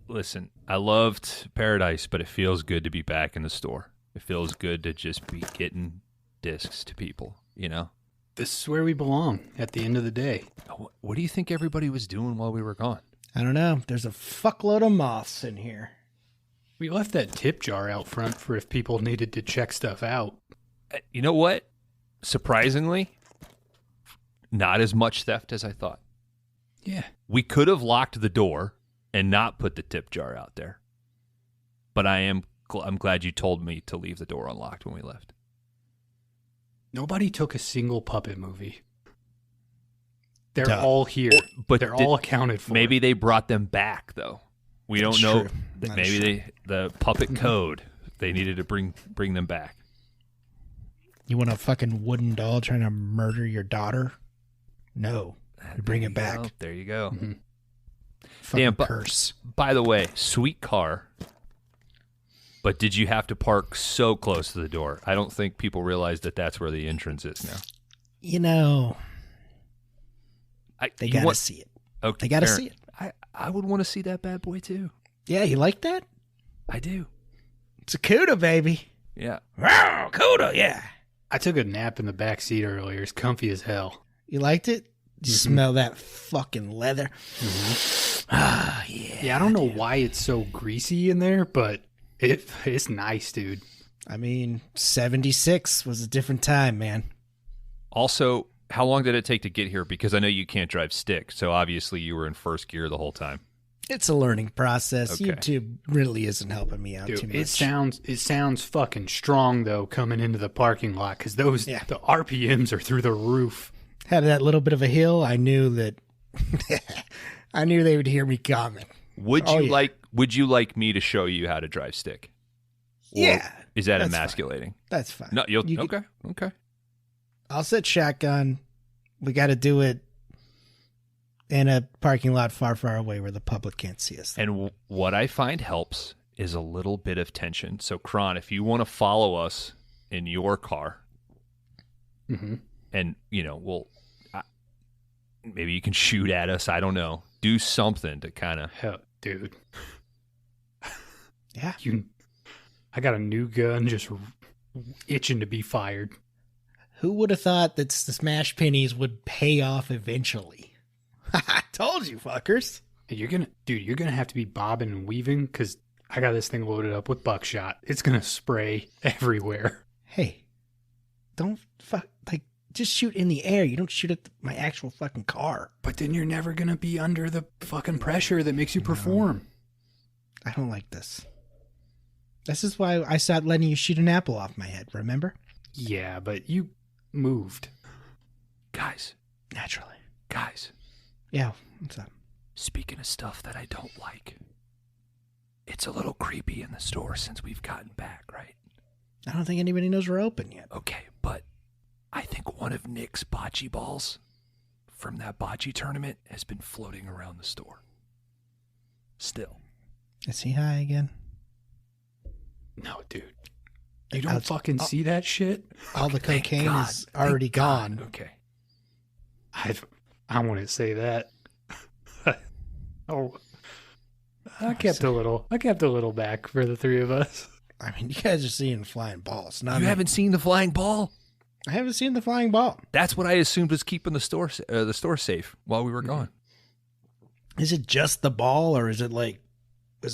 Listen, I loved Paradise, but it feels good to be back in the store. It feels good to just be getting discs to people, you know? This is where we belong at the end of the day. What do you think everybody was doing while we were gone? I don't know. There's a fuckload of moths in here. We left that tip jar out front for if people needed to check stuff out. You know what? Surprisingly, not as much theft as I thought. Yeah. We could have locked the door and not put the tip jar out there. But I'm glad you told me to leave the door unlocked when we left. Nobody took a single puppet movie. They're Duh. all here, But they're all accounted for. Maybe they brought them back, though. We don't That's know. true. That Maybe is true. the puppet code, they needed to bring them back. You want a fucking wooden doll trying to murder your daughter? No. You bring it back. Go. There you go. Mm-hmm. Fucking Damn, curse. By the way, sweet car. But did you have to park so close to the door? I don't think people realize that that's where the entrance is now. You know, they got to see it. Okay, They got to see it. I would want to see that bad boy too. Yeah, you like that? I do. It's a CUDA, baby. Yeah. Wow, CUDA, yeah. I took a nap in the back seat earlier. It's comfy as hell. You liked it? You smell that fucking leather? Ah, yeah. Yeah, I don't know why it's so greasy in there, but it's nice, dude. I mean, 76 was a different time, man. Also, how long did it take to get here? Because I know you can't drive stick, so obviously you were in first gear the whole time. It's a learning process. Okay. YouTube really isn't helping me out Dude, too much. it sounds fucking strong though coming into the parking lot because the RPMs are through the roof. Had that little bit of a hill. I knew that. I knew they would hear me coming. Would you like me to show you how to drive stick? Or Yeah, is that that's emasculating? That's fine. No, You okay. I'll set shotgun. We got to do it in a parking lot far, far away where the public can't see us. And what I find helps is a little bit of tension. So, Kron, if you want to follow us in your car, and maybe you can shoot at us. I don't know. Do something to kind of. Hell, dude. Yeah. I got a new gun just itching to be fired. Who would have thought that the smash pennies would pay off eventually? I told you, fuckers. You're gonna have to be bobbing and weaving because I got this thing loaded up with buckshot. It's gonna spray everywhere. Hey, don't just shoot in the air. You don't shoot at my actual fucking car. But then you're never gonna be under the fucking pressure that makes you perform. I don't like this. This is why I stopped letting you shoot an apple off my head, remember? Yeah, but you moved. Guys. Naturally. Guys. Yeah, what's up? Speaking of stuff that I don't like, it's a little creepy in the store since we've gotten back, right? I don't think anybody knows we're open yet. Okay, but I think one of Nick's bocce balls from that bocce tournament has been floating around the store. Still. Is he high again? No, dude. You don't fucking see that shit? All the cocaine is already gone. Okay. I wouldn't say that. I kept a little back for the three of us. I mean, you guys are seeing flying balls. Not You me. haven't seen the flying ball? I haven't seen the flying ball. That's what I assumed was keeping the store safe while we were gone. Is it just the ball, or is it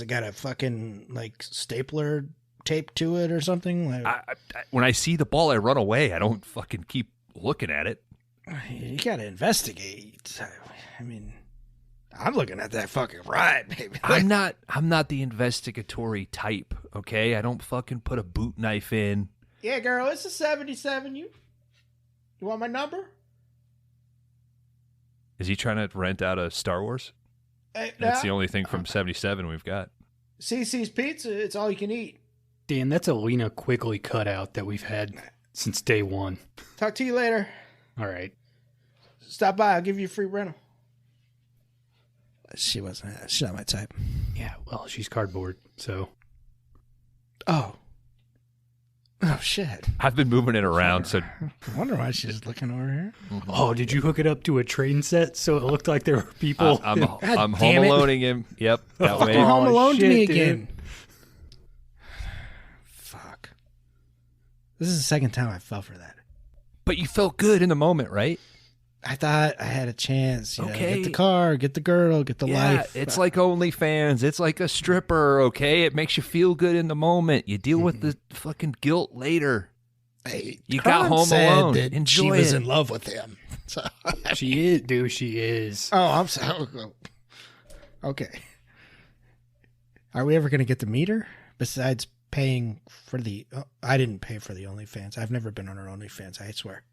got a fucking stapler tape to it or something? When I see the ball, I run away. I don't fucking keep looking at it. You gotta investigate. I mean, I'm looking at that fucking ride, baby. I'm not the investigatory type, okay? I don't fucking put a boot knife in. Yeah, girl, it's a 77. You want my number? Is he trying to rent out a Star Wars? Hey, That's the only thing from 77 we've got. CC's Pizza, it's all you can eat. Dan, that's a Lena Quigley cutout that we've had since day one. Talk to you later. All right. Stop by, I'll give you a free rental. She's not my type. Yeah, well, she's cardboard, so. Oh. Oh, shit. I've been moving it around, so I wonder why she's looking over here. Oh, did you hook it up to a train set so it looked like there were people? I'm home damn it. aloneing him. Yep, that way. Fucking Home Alone to me shit, again. Fuck. This is the second time I fell for that. But you felt good in the moment, right? I thought I had a chance. You know, Okay. get the car, get the girl, get the life. It's like OnlyFans. It's like a stripper, okay? It makes you feel good in the moment. You deal with the fucking guilt later. Hey, You Kron got Home said Alone. that Enjoy she was it. in love with him. So, She is, dude. She is. oh, I'm sorry. Okay. Are we ever going to get to meet her? Besides paying for the... Oh, I didn't pay for the OnlyFans. I've never been on her OnlyFans, I swear.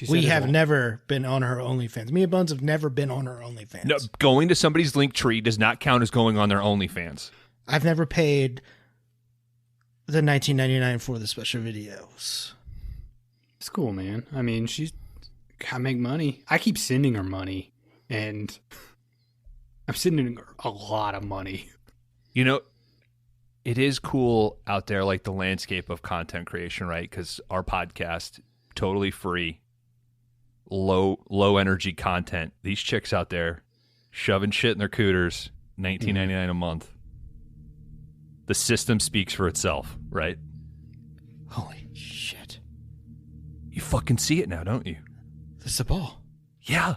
We have never been on her OnlyFans. Me and Bones have never been on her OnlyFans. No, going to somebody's link tree does not count as going on their OnlyFans. I've never paid the $19.99 for the special videos. It's cool, man. I mean, she's gotta make money. I keep sending her money, and I'm sending her a lot of money. You know, it is cool out there, like the landscape of content creation, right? Because our podcast, totally free, low energy content. These chicks out there shoving shit in their cooters, $19.99 a month. The system speaks for itself, right? Holy shit. You fucking see it now, don't you? There's a ball. Yeah.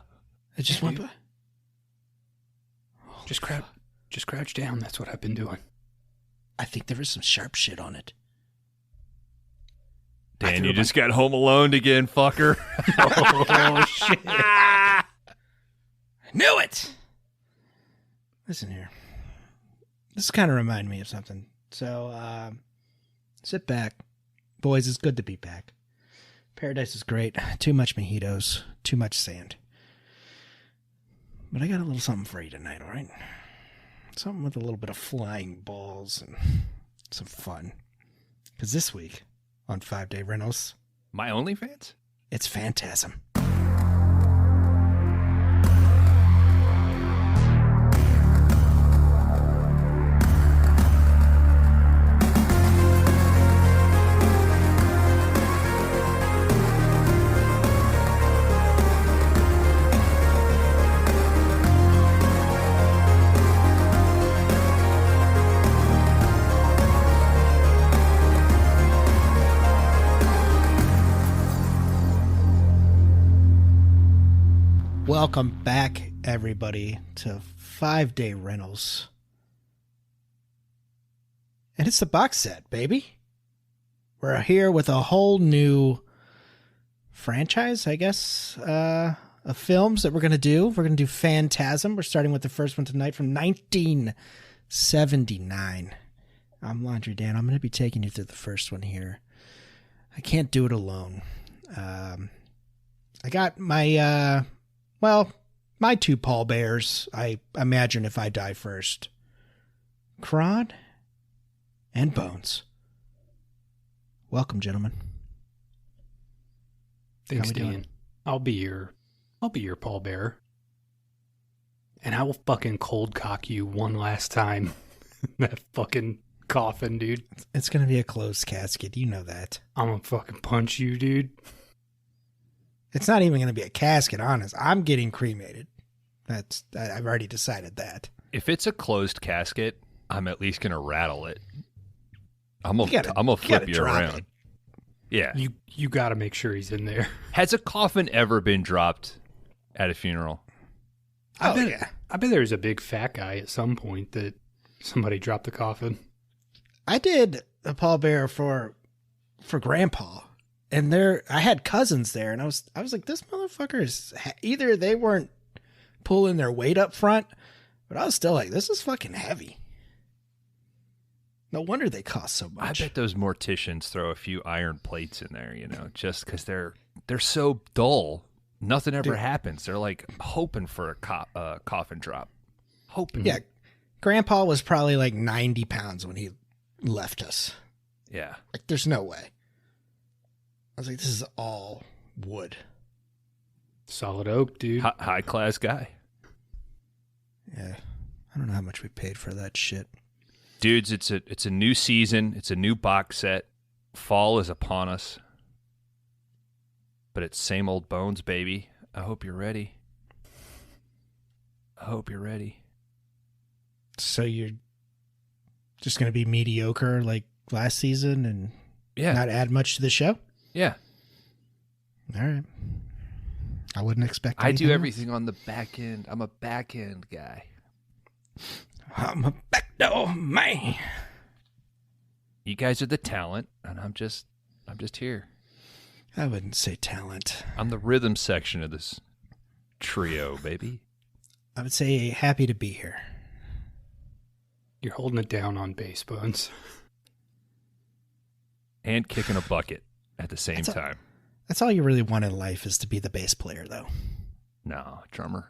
It just went by. Just crouch down. That's what I've been doing. I think there was some sharp shit on it. Dan, you just got home alone again, fucker. Oh shit! I knew it. Listen here. This kind of reminded me of something. So, sit back. Boys, it's good to be back. Paradise is great. Too much mojitos. Too much sand. But I got a little something for you tonight, all right? Something with a little bit of flying balls and some fun. Because this week, on 5-Day Rentals, My OnlyFans? it's Phantasm. Welcome back, everybody, to 5-Day Rentals. And it's the box set, baby. We're here with a whole new franchise, I guess, of films that we're going to do. We're going to do Phantasm. We're starting with the first one tonight from 1979. I'm Laundry Dan. I'm going to be taking you through the first one here. I can't do it alone. I got my... my two pallbearers, I imagine if I die first. Kron and Bones. Welcome, gentlemen. Thanks, How we doing? Dan. I'll be your pallbearer. And I will fucking cold cock you one last time. That fucking coffin, dude. It's going to be a closed casket. You know that. I'm gonna fucking punch you, dude. It's not even going to be a casket, honest. I'm getting cremated. I've already decided that. If it's a closed casket, I'm at least going to rattle it. I'm gonna flip you around. It. Yeah. You gotta make sure he's in there. Has a coffin ever been dropped at a funeral? I bet there was a big fat guy at some point that somebody dropped the coffin. I did a pallbearer for Grandpa. And I had cousins there, and I was like, this motherfucker's either they weren't pulling their weight up front, but I was still like, this is fucking heavy. No wonder they cost so much. I bet those morticians throw a few iron plates in there, just because they're so dull. Nothing ever happens. They're like hoping for a coffin drop. Hoping. Yeah. Grandpa was probably like 90 pounds when he left us. Yeah. Like, there's no way. I was like, this is all wood. Solid oak, dude. High class guy. Yeah. I don't know how much we paid for that shit. Dudes, it's a new season. It's a new box set. Fall is upon us. But it's same old bones, baby. I hope you're ready. I hope you're ready. So you're just going to be mediocre like last season and not add much to the show? Yeah. All right. I wouldn't expect I do else. everything on the back end. I'm a back end guy. I'm a backdoor man. You guys are the talent, and I'm just here. I wouldn't say talent. I'm the rhythm section of this trio, baby. I would say happy to be here. You're holding it down on bass, Bones. And kicking a bucket at the same time. That's all you really want in life is to be the bass player, though. No, drummer.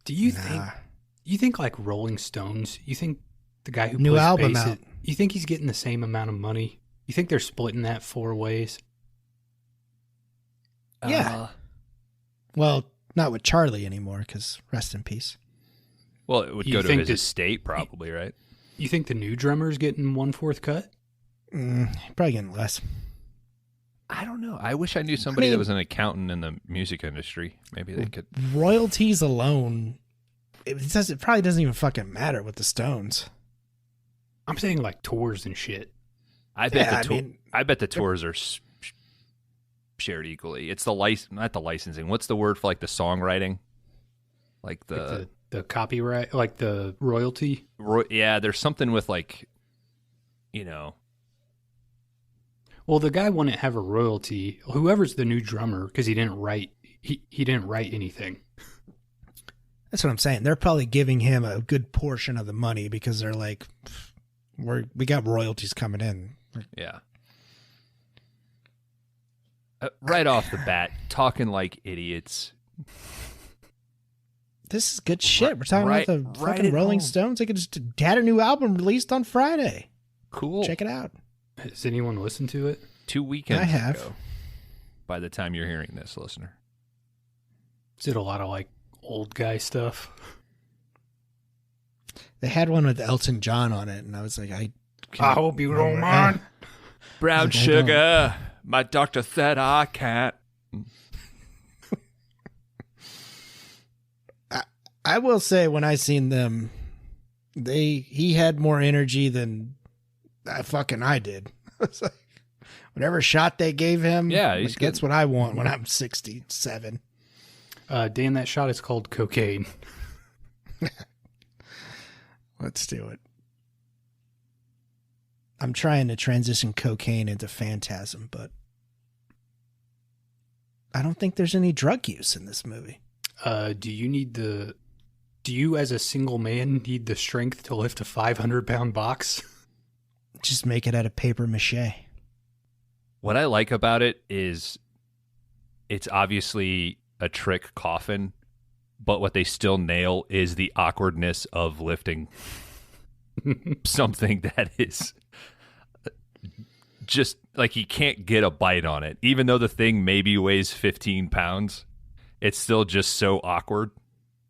Do you think like Rolling Stones, you think the guy who new plays album bass, out. You think he's getting the same amount of money? You think they're splitting that 4 ways? Yeah. Well, not with Charlie anymore, because rest in peace. Well, it would You go to think his that- estate, probably, right? You think the new drummer's getting 1/4 cut? Probably getting less. I don't know. I wish I knew somebody that was an accountant in the music industry. Maybe they could. Royalties alone, it probably doesn't even fucking matter with the Stones. I'm saying like tours and shit. I bet the tours are shared equally. It's the not the licensing. What's the word for like the songwriting? Like the copyright, like the royalty. Yeah, there's something with like, Well, the guy wouldn't have a royalty. Whoever's the new drummer, because he didn't write. He didn't write anything. That's what I'm saying. They're probably giving him a good portion of the money because they're like, we got royalties coming in. Yeah. Right off the bat, talking like idiots. This is good shit. We're talking about the fucking Rolling Stones. They could just had a new album released on Friday. Cool. Check it out. Has anyone listened to it? 2 weekends I have. ago, by the time you're hearing this, listener. Is it a lot of like old guy stuff? They had one with Elton John on it, and I was like, I hope you don't mind. Brown Like, sugar. My doctor said I can't. I will say when I seen them, he had more energy than I did. It's like, whatever shot they gave him, that's what I want when I'm 67. Dan, that shot is called cocaine. Let's do it. I'm trying to transition cocaine into Phantasm, but I don't think there's any drug use in this movie. Do you as a single man need the strength to lift a 500-pound box? Just make it out of paper mache. What I like about it is it's obviously a trick coffin, but what they still nail is the awkwardness of lifting something that is just like you can't get a bite on it. Even though the thing maybe weighs 15 pounds, it's still just so awkward.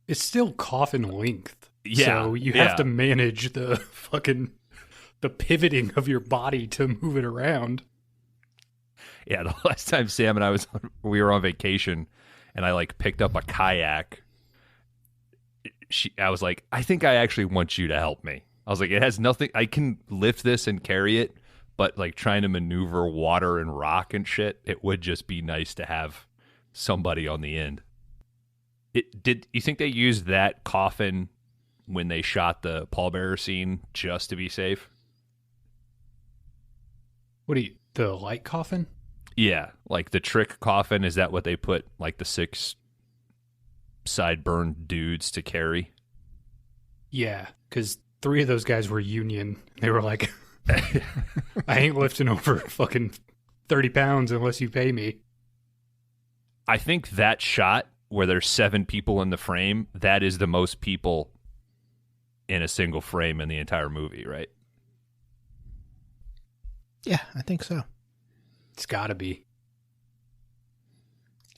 It's still coffin length. Yeah. So you have to manage the pivoting of your body to move it around. Yeah, the last time Sam and we were on vacation and I like picked up a kayak, I was like, I think I actually want you to help me. I was like, it has nothing, I can lift this and carry it, but like trying to maneuver water and rock and shit, it would just be nice to have somebody on the end. Did you think they used that coffin when they shot the pallbearer scene just to be safe? The light coffin? Yeah, like the trick coffin, is that what they put like the 6 sideburn dudes to carry? Yeah, because 3 of those guys were union. They were like, I ain't lifting over fucking 30 pounds unless you pay me. I think that shot where there's 7 people in the frame, that is the most people in a single frame in the entire movie, right? Yeah, I think so. It's got to be.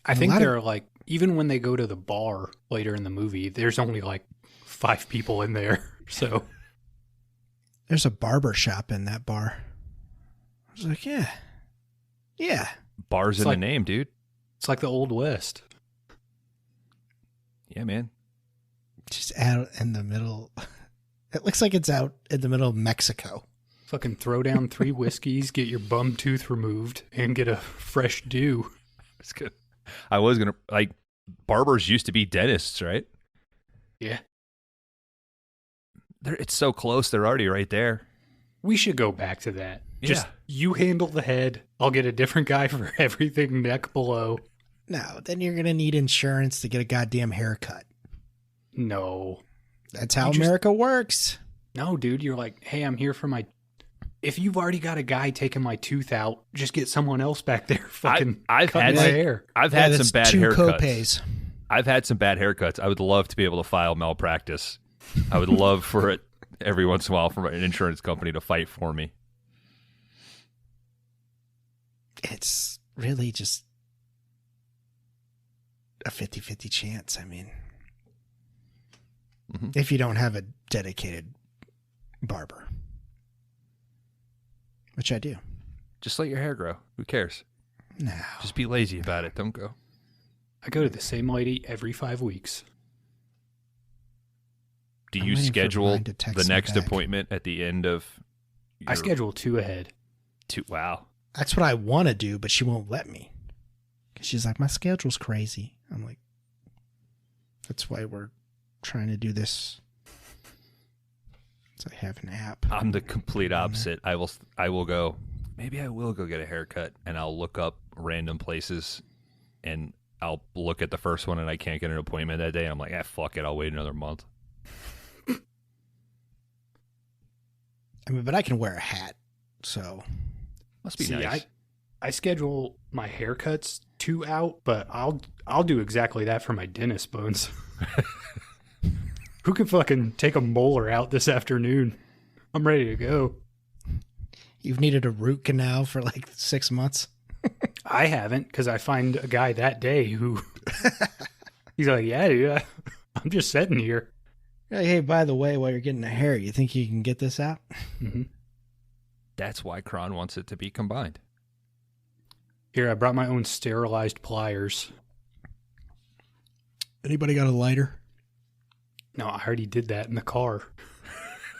I think there are like, even when they go to the bar later in the movie, there's only like 5 people in there. So there's a barber shop in that bar. was like, yeah. Yeah. Bars in the name, dude. It's like the Old West. Yeah, man. Just out in the middle. It looks like it's out in the middle of Mexico. Fucking throw down 3 whiskeys, get your bum tooth removed, and get a fresh do. That's good. I was going to, like, barbers used to be dentists, right? Yeah. It's so close. They're already right there. We should go back to that. Yeah. Just you handle the head. I'll get a different guy for everything neck below. No, then you're going to need insurance to get a goddamn haircut. No. That's how America works. No, dude. You're like, hey, I'm here for my... If you've already got a guy taking my tooth out, just get someone else back there fucking cutting my hair. I've had some bad haircuts. Copays. I've had some bad haircuts. I would love to be able to file malpractice. I would love for it every once in a while for an insurance company to fight for me. It's really just a 50-50 chance. I mean, if you don't have a dedicated barber, which I do. Just let your hair grow. Who cares? No. Just be lazy about it. Don't go. I go to the same lady every 5 weeks. Do you schedule the next appointment at the end of... I schedule 2 ahead. 2? Wow. That's what I want to do, but she won't let me. Because she's like, my schedule's crazy. I'm like, that's why we're trying to do this. So I have an app. I'm the complete opposite. I will go, maybe I will go get a haircut, and I'll look up random places, and I'll look at the first one, and I can't get an appointment that day. I'm like, fuck it. I'll wait another month. I mean, but I can wear a hat, so... Must be nice. I schedule my haircuts 2 out, but I'll do exactly that for my dentist bones. Who can fucking take a molar out this afternoon? I'm ready to go. You've needed a root canal for like 6 months? I haven't, because I find a guy that day who... He's like, yeah, dude, I'm just sitting here. Hey, by the way, while you're getting a hair, you think you can get this out? Mm-hmm. That's why Kron wants it to be combined. Here, I brought my own sterilized pliers. Anybody got a lighter? No, I already did that in the car.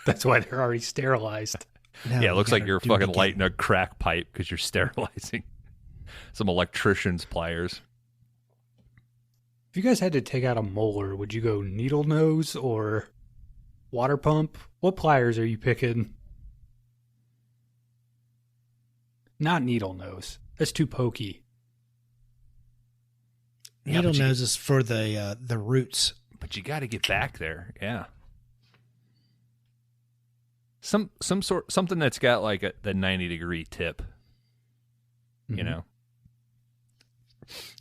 That's why they're already sterilized. No, yeah, it looks like you're fucking lighting a crack pipe because you're sterilizing some electrician's pliers. If you guys had to take out a molar, would you go needle nose or water pump? What pliers are you picking? Not needle nose. That's too pokey. Needle nose is for the roots. But you got to get back there, yeah. Something that's got like the 90-degree tip. Mm-hmm. You know.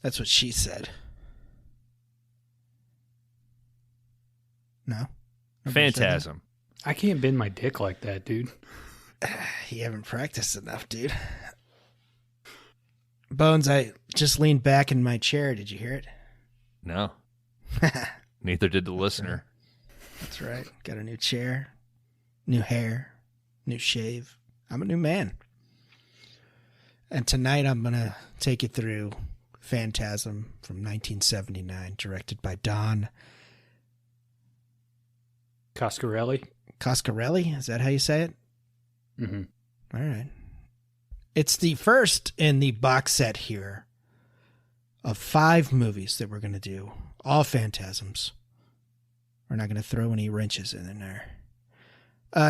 That's what she said. No. Phantasm. I can't bend my dick like that, dude. You haven't practiced enough, dude. Bones, I just leaned back in my chair. Did you hear it? No. Neither did the listener. That's right. Got a new chair, new hair, new shave. I'm a new man. And tonight I'm going to take you through Phantasm from 1979, directed by Don Coscarelli. Coscarelli? Is that how you say it? Mm-hmm. All right. It's the first in the box set here of 5 movies that we're going to do. All Phantasms. We're not going to throw any wrenches in there.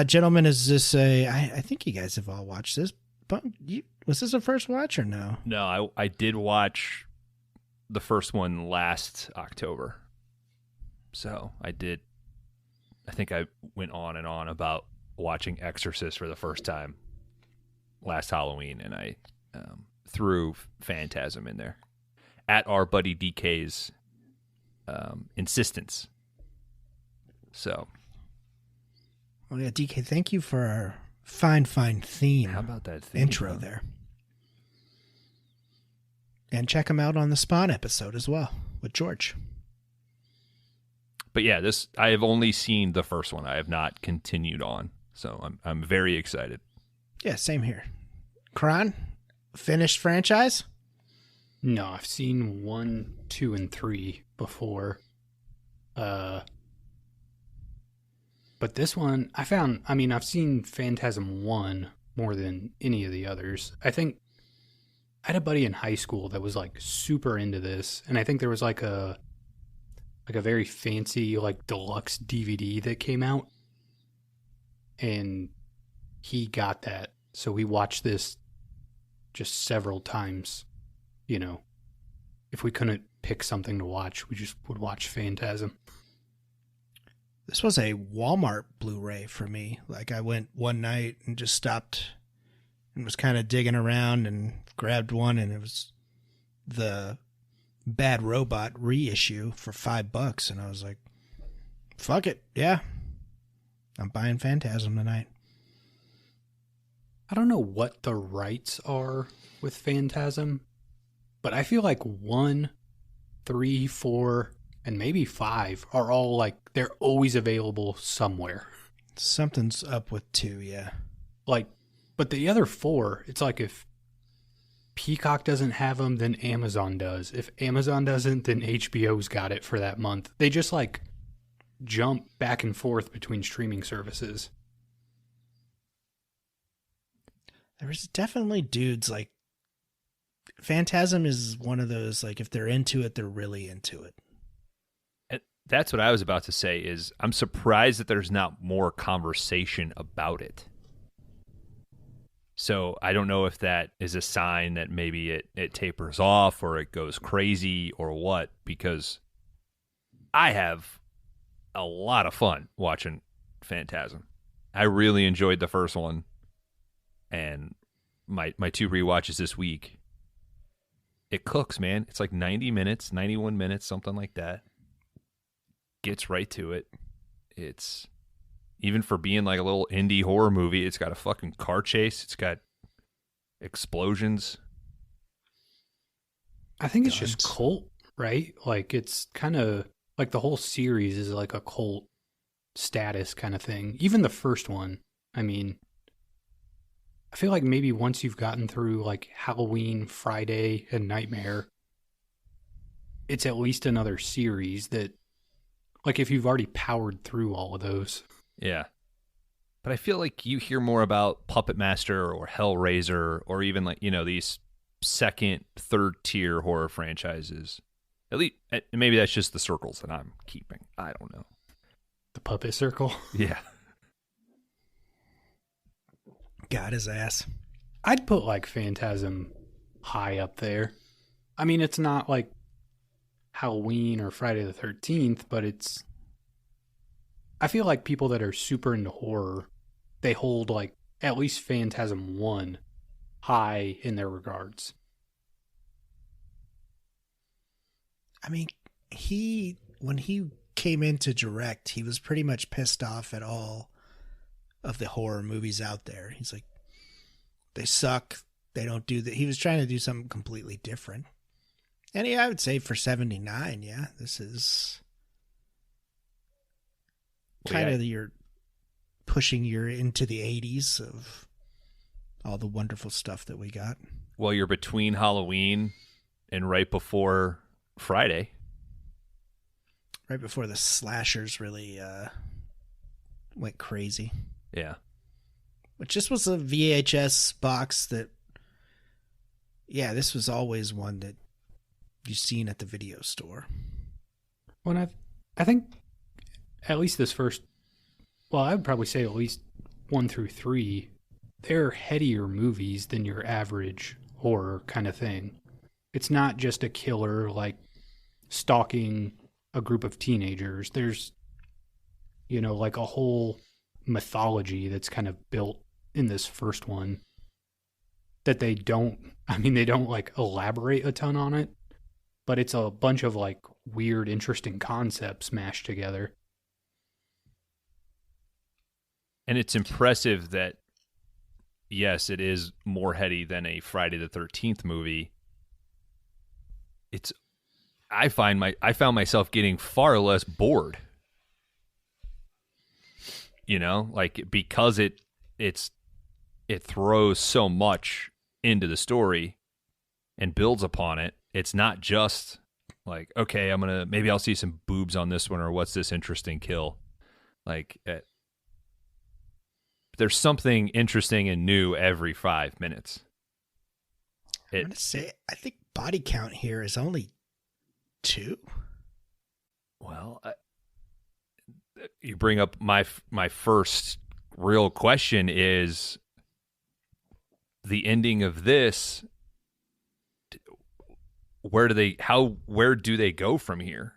Gentlemen, is this I think you guys have all watched this. But was this a first watch or no? No, I did watch the first one last October. So I did. I think I went on and on about watching Exorcist for the first time last Halloween, and I threw Phantasm in there at our buddy DK's insistence. So, well, yeah, DK, thank you for our fine theme. How about that theme, intro there? And check him out on the Spawn episode as well with George. But yeah, I have only seen the first one. I have not continued on, so I'm very excited. Yeah, same here. Kron, finished franchise? No, I've seen 1, 2, and 3 before. But this one, I've seen Phantasm 1 more than any of the others. I think I had a buddy in high school that was like super into this, and I think there was like a very fancy like deluxe DVD that came out, and he got that. So we watched this just several times. You know, if we couldn't pick something to watch, we just would watch Phantasm. This was a Walmart Blu-ray for me. Like, I went one night and just stopped and was kind of digging around and grabbed one, and it was the Bad Robot reissue for $5, and I was like, fuck it, yeah, I'm buying Phantasm tonight. I don't know what the rights are with Phantasm, but I feel like 1, 3, 4, and maybe 5 are all like, they're always available somewhere. Something's up with 2, yeah. Like, but the other 4, it's like if Peacock doesn't have them, then Amazon does. If Amazon doesn't, then HBO's got it for that month. They just like jump back and forth between streaming services. There was definitely dudes like, Phantasm is one of those, like, if they're into it, they're really into it. That's what I was about to say is I'm surprised that there's not more conversation about it. So I don't know if that is a sign that maybe it tapers off or it goes crazy or what, because I have a lot of fun watching Phantasm. I really enjoyed the first one, and my 2 rewatches this week. It cooks, man. It's like 90 minutes, 91 minutes, something like that. Gets right to it. It's, even for being like a little indie horror movie, it's got a fucking car chase. It's got explosions. I think it's just cult, right? Like, it's kind of like the whole series is like a cult status kind of thing. Even the first one, I mean, I feel like maybe once you've gotten through like Halloween, Friday, and Nightmare, it's at least another series that, like, if you've already powered through all of those. Yeah. But I feel like you hear more about Puppet Master or Hellraiser or even, like, you know, these second, third tier horror franchises. At least, maybe that's just the circles that I'm keeping. I don't know. The Puppet Circle? Yeah. Got his ass. I'd put like Phantasm high up there. I mean, it's not like Halloween or Friday the 13th, but it's, I feel like people that are super into horror, they hold like at least Phantasm 1 high in their regards. I mean, when he came in to direct, he was pretty much pissed off at all of the horror movies out there. He's like, they suck. They don't do that. He was trying to do something completely different. And yeah, I would say for 79, yeah, this is kind of you're pushing you into the 80s of all the wonderful stuff that we got. Well, you're between Halloween and right before Friday. Right before the slashers really went crazy. Yeah. Which just was a VHS box that, yeah, this was always one that you've seen at the video store. Well, I think at least this first, well, I would probably say at least 1 through 3, they're headier movies than your average horror kind of thing. It's not just a killer like stalking a group of teenagers. There's, you know, like a whole mythology that's kind of built in this first one that they don't like elaborate a ton on it, but it's a bunch of like weird, interesting concepts mashed together. And it's impressive that, yes, it is more heady than a Friday the 13th movie. I found myself getting far less bored. You know, like, because it throws so much into the story and builds upon it. It's not just like, okay, maybe I'll see some boobs on this one, or what's this interesting kill? Like, there's something interesting and new every 5 minutes. I'm going to say, I think body count here is only 2. Well, you bring up my first real question is the ending of this. Where do they go from here?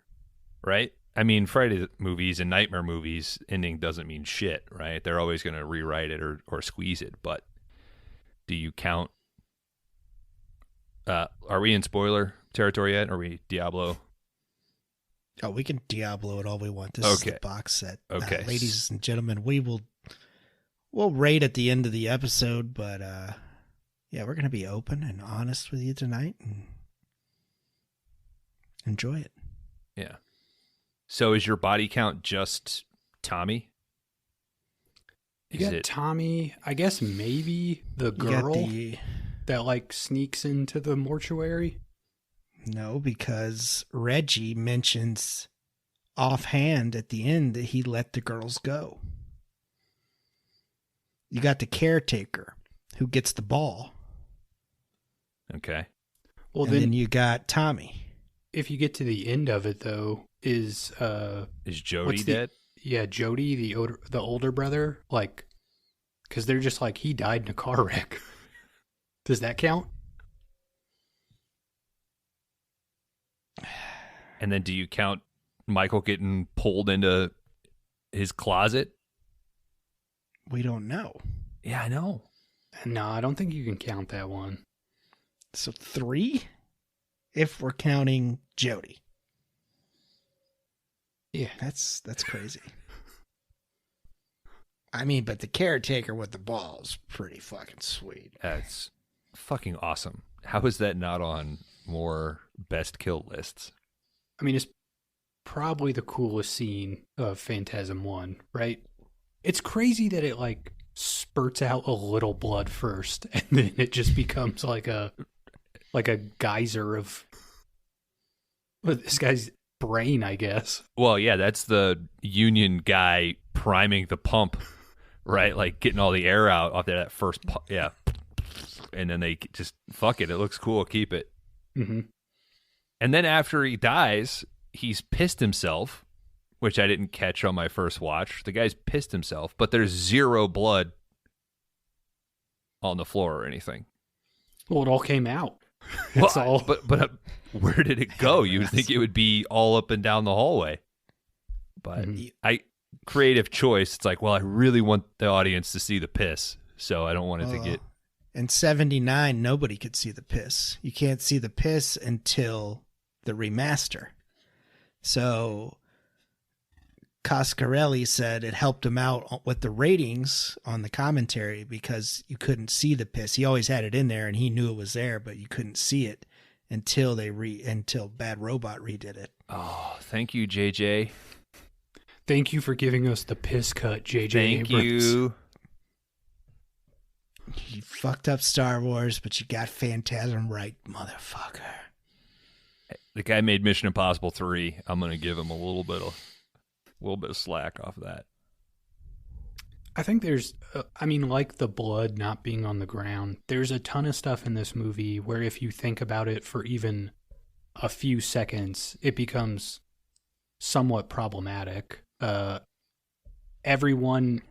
Right? I mean, Friday movies and nightmare movies, ending doesn't mean shit, right? They're always going to rewrite it or squeeze it. But do you count? Are we in spoiler territory yet? Are we Diablo? Oh, we can Diablo it all we want. This is the box set. Okay. Ladies and gentlemen, we'll rate at the end of the episode, but yeah, we're going to be open and honest with you tonight and enjoy it. Yeah. So is your body count just Tommy? You got Tommy, I guess maybe the girl that like sneaks into the mortuary. No, because Reggie mentions offhand at the end that he let the girls go. You got the caretaker who gets the ball. Okay. Well, then you got Tommy. If you get to the end of it, though, is Jody dead? Yeah, Jody, the older brother, like, because they're just like, he died in a car wreck. Does that count? And then do you count Michael getting pulled into his closet? We don't know. Yeah, I know. No, I don't think you can count that one. So 3, if we're counting Jody. Yeah, that's crazy. I mean, but the caretaker with the ball is pretty fucking sweet. That's fucking awesome. How is that not on more best kill lists? I mean, it's probably the coolest scene of Phantasm 1, right? It's crazy that it like spurts out a little blood first, and then it just becomes like a geyser of this guy's brain, I guess. Well, yeah, that's the Union guy priming the pump, right? Like getting all the air out off that first yeah. And then they just, fuck it, it looks cool, keep it. Mm-hmm. And then after he dies, he's pissed himself, which I didn't catch on my first watch. The guy's pissed himself, but there's 0 blood on the floor or anything. Well, it all came out. Well, but where did it go? You would think it would be all up and down the hallway. But creative choice. It's like, well, I really want the audience to see the piss, so I don't want it to get... In 79, nobody could see the piss. You can't see the piss until the remaster. So Coscarelli said it helped him out with the ratings on the commentary because you couldn't see the piss. He always had it in there and he knew it was there, but you couldn't see it until until Bad Robot redid it. Oh, thank you, JJ. Thank you for giving us the piss cut, JJ. Thank you. You fucked up Star Wars, but you got Phantasm right, motherfucker. The guy made Mission Impossible 3. I'm going to give him a little bit of slack off of that. I think there's, like the blood not being on the ground, there's a ton of stuff in this movie where if you think about it for even a few seconds, it becomes somewhat problematic. Everyone,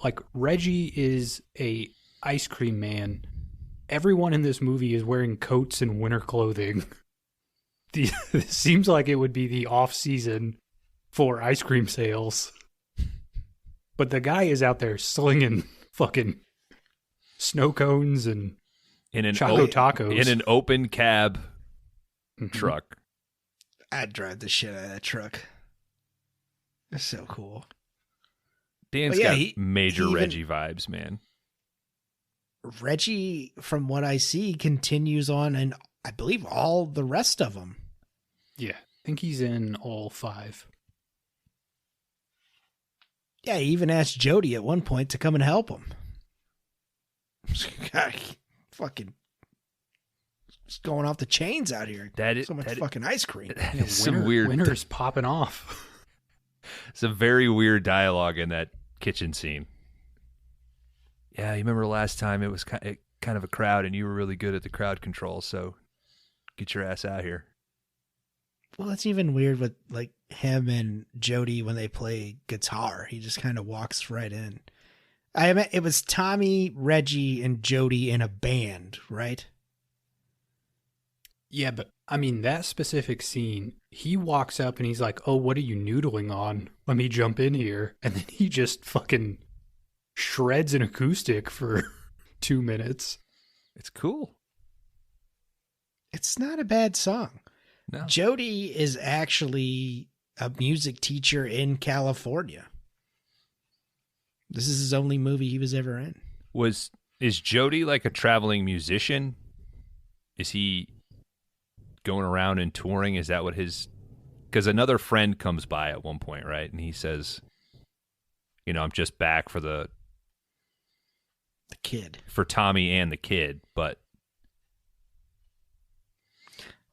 like Reggie is a ice cream man. Everyone in this movie is wearing coats and winter clothing. This seems like it would be the off season for ice cream sales. But the guy is out there slinging fucking snow cones and choco tacos. In an open cab truck. I'd drive the shit out of that truck. That's so cool. Dan's got major Reggie vibes, man. Reggie, from what I see, continues on, and I believe all the rest of them. Yeah, I think he's in all 5. Yeah, he even asked Jody at one point to come and help him. fucking it's going off the chains out here. So much fucking ice cream. Yeah, winter's popping off. Some very weird dialogue in that kitchen scene. Yeah, you remember last time it was kind of a crowd, and you were really good at the crowd control, so get your ass out here. Well, it's even weird with like him and Jody when they play guitar. He just kind of walks right in. It was Tommy, Reggie, and Jody in a band, right? Yeah, but I mean, that specific scene, he walks up and he's like, "Oh, what are you noodling on? Let me jump in here." And then he just fucking shreds an acoustic for 2 minutes. It's cool. It's not a bad song. No. Jody is actually a music teacher in California. This is his only movie he was ever in. Is Jody like a traveling musician? Is he going around and touring? Is that what his... Because another friend comes by at one point, right? And he says, I'm just back for the kid. For Tommy and the kid, but...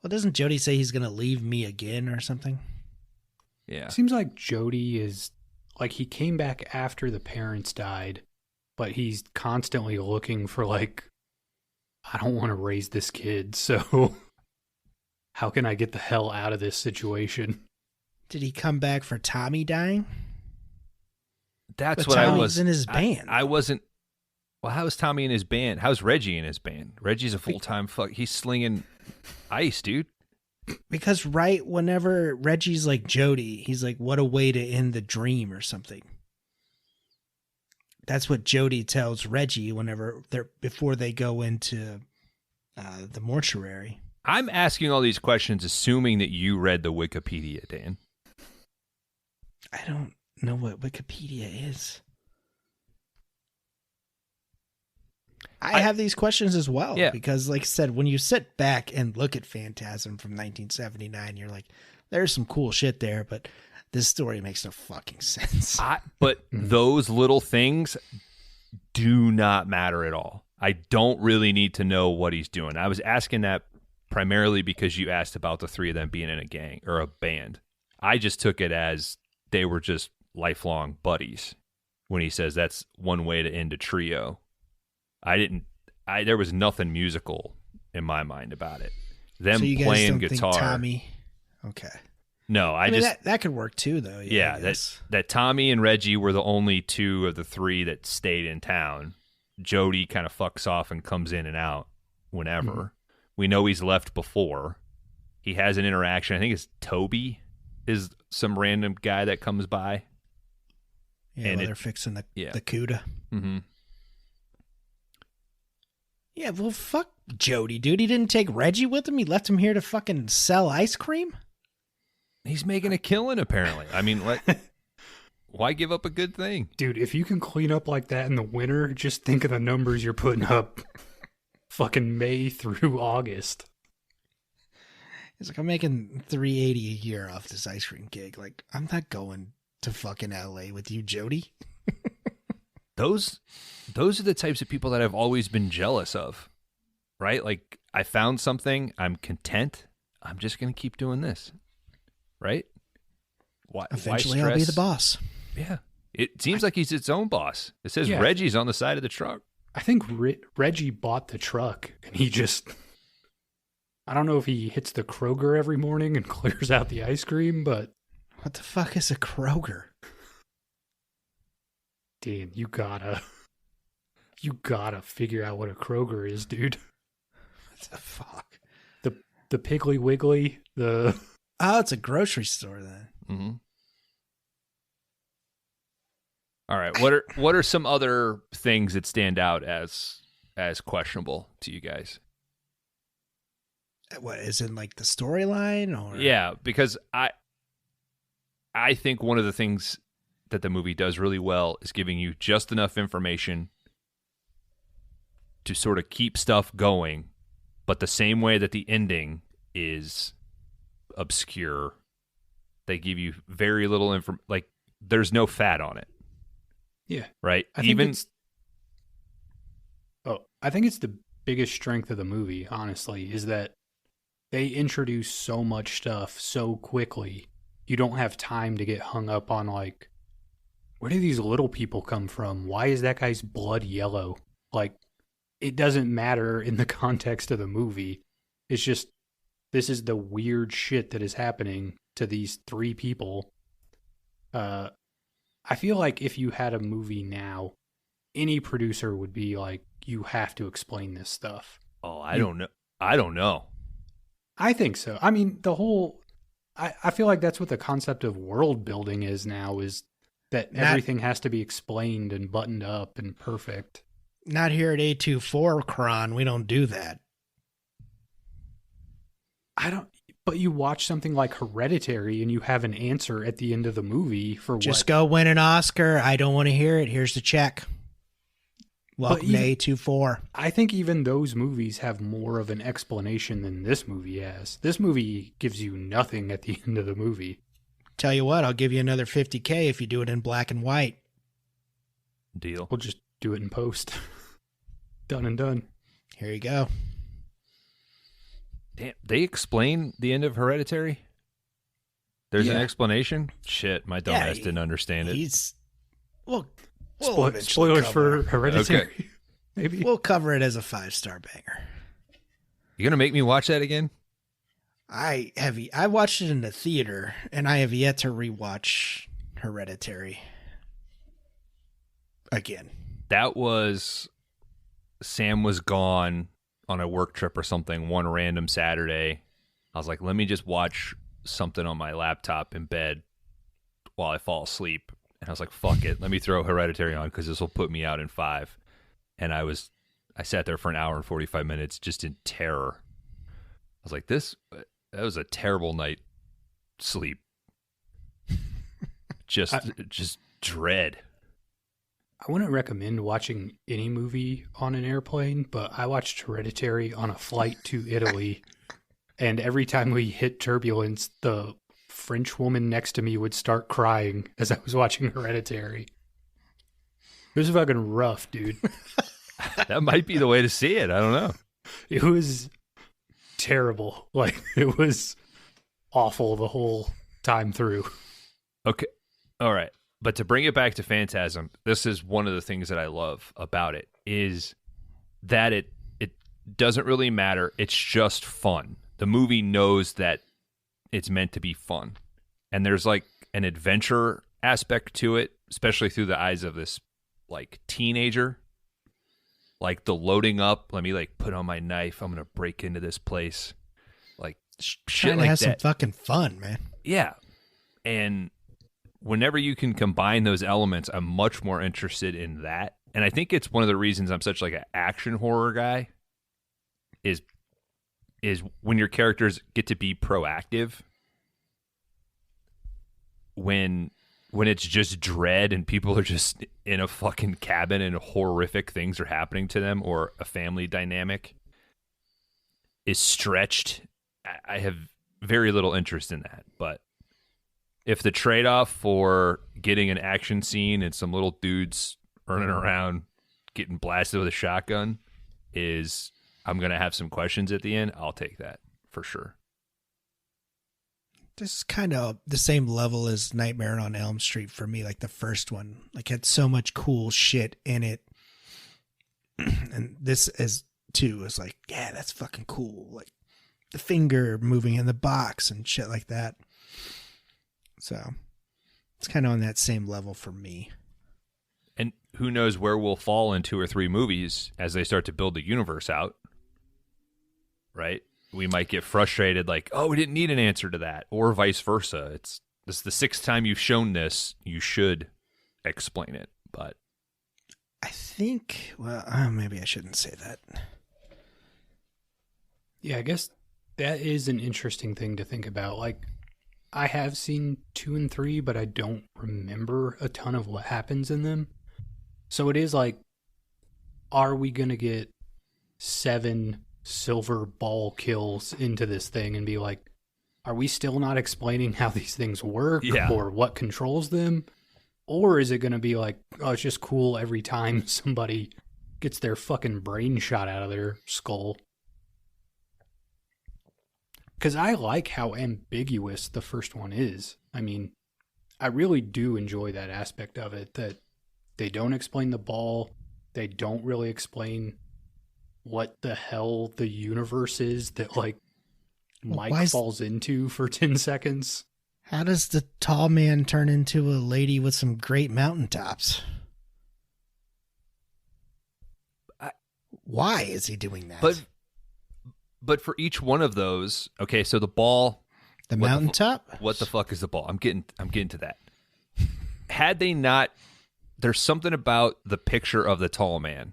Well, doesn't Jody say he's going to leave me again or something? Yeah. Seems like Jody is... Like, he came back after the parents died, but he's constantly looking for, like, I don't want to raise this kid, so how can I get the hell out of this situation? Did he come back for Tommy dying? That's but what Tommy's I was... in his band. I wasn't... Well, how is Tommy in his band? How's Reggie in his band? Reggie's a full-time He's slinging ice, dude. Because right whenever Reggie's like Jody, he's like, what a way to end the dream or something. That's what Jody tells Reggie before they go into the mortuary. I'm asking all these questions assuming that you read the Wikipedia, Dan. I don't know what Wikipedia is. I have these questions as well. Yeah. Because, like I said, when you sit back and look at Phantasm from 1979, you're like, there's some cool shit there, but this story makes no fucking sense. But those little things do not matter at all. I don't really need to know what he's doing. I was asking that primarily because you asked about the three of them being in a gang or a band. I just took it as they were just lifelong buddies when he says that's one way to end a trio. There was nothing musical in my mind about it. Them so you guys playing don't guitar. think Tommy. Okay. No, I mean, just that could work too, though. Yeah, that Tommy and Reggie were the only two of the three that stayed in town. Jody kind of fucks off and comes in and out whenever. Mm-hmm. We know he's left before. He has an interaction. I think it's Toby is some random guy that comes by. Yeah, and they're fixing the CUDA. Mm-hmm. Yeah, well, fuck Jody, dude. He didn't take Reggie with him. He left him here to fucking sell ice cream. He's making a killing, apparently. I mean, why give up a good thing? Dude, if you can clean up like that in the winter, just think of the numbers you're putting up fucking May through August. He's like, I'm making $380 a year off this ice cream gig. Like, I'm not going to fucking LA with you, Jody. Those are the types of people that I've always been jealous of, right? Like, I found something, I'm content, I'm just going to keep doing this, right? Eventually why I'll be the boss. Yeah. It seems like he's its own boss. It says Reggie's on the side of the truck. I think Reggie bought the truck, and he just... I don't know if he hits the Kroger every morning and clears out the ice cream, but... What the fuck is a Kroger? Dan, you gotta figure out what a Kroger is, dude. What the fuck? The Piggly Wiggly, the... Oh, it's a grocery store then. Mm-hmm. All right, what are some other things that stand out as questionable to you guys? What, is it like the storyline or? Yeah, because I think one of the things that the movie does really well is giving you just enough information to sort of keep stuff going, but the same way that the ending is obscure, they give you very little like there's no fat on it. Yeah. Right? I think it's the biggest strength of the movie, honestly, is that they introduce so much stuff so quickly. You don't have time to get hung up on, like, where do these little people come from? Why is that guy's blood yellow? Like, it doesn't matter in the context of the movie. It's just, this is the weird shit that is happening to these three people. I feel like if you had a movie now, any producer would be like, you have to explain this stuff. Oh, I don't know. I don't know. I think so. I mean, I feel like that's what the concept of world building is now, is that everything has to be explained and buttoned up and perfect. Not here at A24 Kron. We don't do that. But you watch something like Hereditary and you have an answer at the end of the movie for Just go win an Oscar. I don't want to hear it. Here's the check. Welcome to A24. I think even those movies have more of an explanation than this movie has. This movie gives you nothing at the end of the movie. Tell you what, I'll give you another $50K if you do it in black and white. Deal. We'll just do it in post. Done and done. Here you go. Damn, they explain the end of Hereditary? There's an explanation? Shit, my dumbass didn't understand it. We'll spoilers for Hereditary. Okay. Maybe. We'll cover it as a 5-star banger. You gonna make me watch that again? I watched it in the theater, and I have yet to rewatch Hereditary again. That was... Sam was gone on a work trip or something one random Saturday. I was like, let me just watch something on my laptop in bed while I fall asleep. And I was like, fuck it. Let me throw Hereditary on because this will put me out in 5. And I sat there for an hour and 45 minutes just in terror. I was like, that was a terrible night sleep. just dread. I wouldn't recommend watching any movie on an airplane, but I watched Hereditary on a flight to Italy. And every time we hit turbulence, the French woman next to me would start crying as I was watching Hereditary. It was fucking rough, dude. That might be the way to see it. I don't know. It was terrible. Like, it was awful the whole time through. Okay. All right. But to bring it back to Phantasm, this is one of the things that I love about it, is that it doesn't really matter. It's just fun. The movie knows that it's meant to be fun. And there's like an adventure aspect to it, especially through the eyes of this like teenager. Like the loading up, let me like put on my knife, I'm going to break into this place. Like shit like that. Some fucking fun, man. Yeah. And whenever you can combine those elements, I'm much more interested in that. And I think it's one of the reasons I'm such like an action horror guy is when your characters get to be proactive. When it's just dread and people are just in a fucking cabin and horrific things are happening to them, or a family dynamic is stretched, I have very little interest in that. But if the trade-off for getting an action scene and some little dudes running around getting blasted with a shotgun is I'm going to have some questions at the end, I'll take that for sure. This is kind of the same level as Nightmare on Elm Street for me, like the first one. Like, had so much cool shit in it. And this is like, yeah, that's fucking cool. Like the finger moving in the box and shit like that. So it's kind of on that same level for me. And who knows where we'll fall in 2 or 3 movies as they start to build the universe out, right? We might get frustrated like, oh, we didn't need an answer to that, or vice versa. This is the 6th time you've shown this. You should explain it. But I think, well, maybe I shouldn't say that. Yeah, I guess that is an interesting thing to think about. Like, I have seen 2 and 3, but I don't remember a ton of what happens in them. So it is like, are we going to get 7 silver ball kills into this thing and be like, are we still not explaining how these things work or what controls them? Or is it going to be like, oh, it's just cool every time somebody gets their fucking brain shot out of their skull. Because I like how ambiguous the first one is. I mean, I really do enjoy that aspect of it, that they don't explain the ball. They don't really explain what the hell the universe is that, like, Mike falls into for 10 seconds. How does the tall man turn into a lady with some great mountaintops? Why is he doing that? But for each one of those, okay, so the ball, the mountaintop? What the fuck is the ball? I'm getting to that. Had they not, there's something about the picture of the tall man,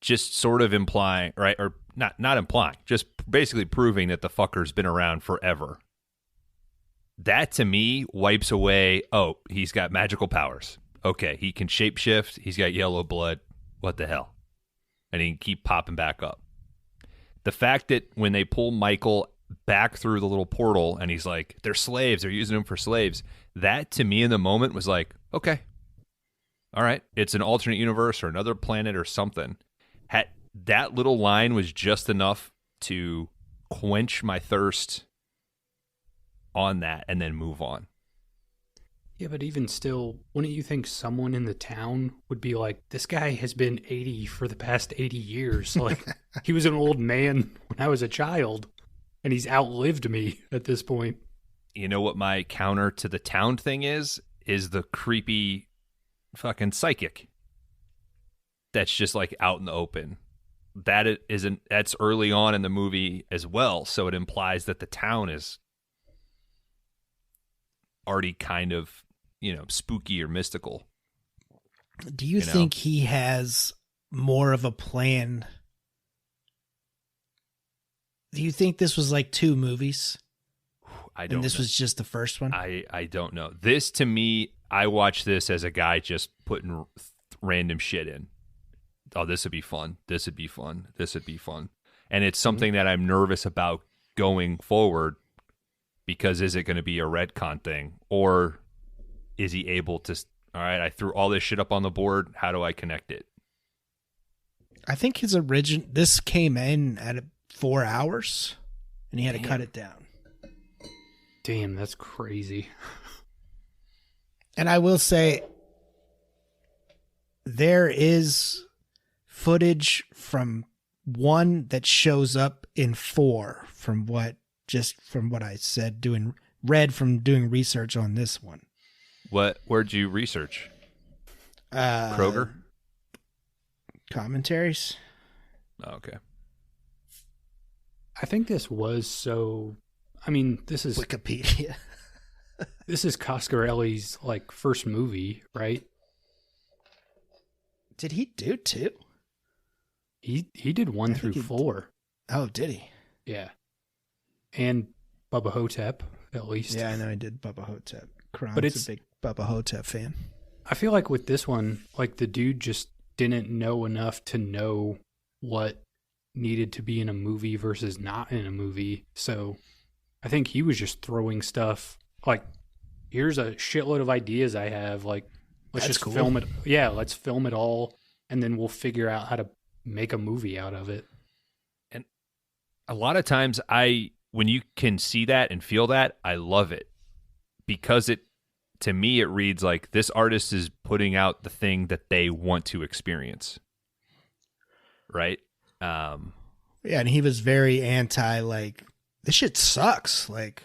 just sort of implying, right, or not implying, just basically proving that the fucker's been around forever. That to me wipes away, oh, he's got magical powers. Okay, he can shapeshift. He's got yellow blood. What the hell? And he can keep popping back up. The fact that when they pull Michael back through the little portal and he's like, they're slaves, they're using him for slaves, that to me in the moment was like, okay, all right, it's an alternate universe or another planet or something. That little line was just enough to quench my thirst on that and then move on. Yeah, but even still, wouldn't you think someone in the town would be like, this guy has been 80 for the past 80 years. Like, he was an old man when I was a child, and he's outlived me at this point. You know what my counter to the town thing is? Is the creepy fucking psychic that's just like out in the open. That's early on in the movie as well, so it implies that the town is already kind of, spooky or mystical. Do you think he has more of a plan? Do you think this was like 2 movies? I don't know. And this was just the first one? I don't know. This, to me, I watch this as a guy just putting random shit in. Oh, this would be fun. This would be fun. This would be fun. And it's something that I'm nervous about going forward, because is it going to be a retcon thing, or is he able to, all right, I threw all this shit up on the board, how do I connect it? I think this came in at 4 hours, and he had to cut it down. Damn, that's crazy. And I will say, there is footage from 1 that shows up in 4 from what I said, read from doing research on this one. Where'd you research? Kroger? Commentaries. Oh, okay. I think this was this is Wikipedia. This is Coscarelli's like first movie, right? Did he do 2? He did 1 through 4. Oh, did he? Yeah. And Bubba Hotep, at least. Yeah, I know he did Bubba Hotep. Kron's but it's a big Bubba Hotep fan. I feel like with this one, like the dude just didn't know enough to know what needed to be in a movie versus not in a movie. So I think he was just throwing stuff like, here's a shitload of ideas I have. Like, let's just film it. Yeah, let's film it all, and then we'll figure out how to make a movie out of it. And a lot of times when you can see that and feel that, I love it, because to me, it reads like this artist is putting out the thing that they want to experience. Right? Yeah, and he was very anti, like, this shit sucks. Like,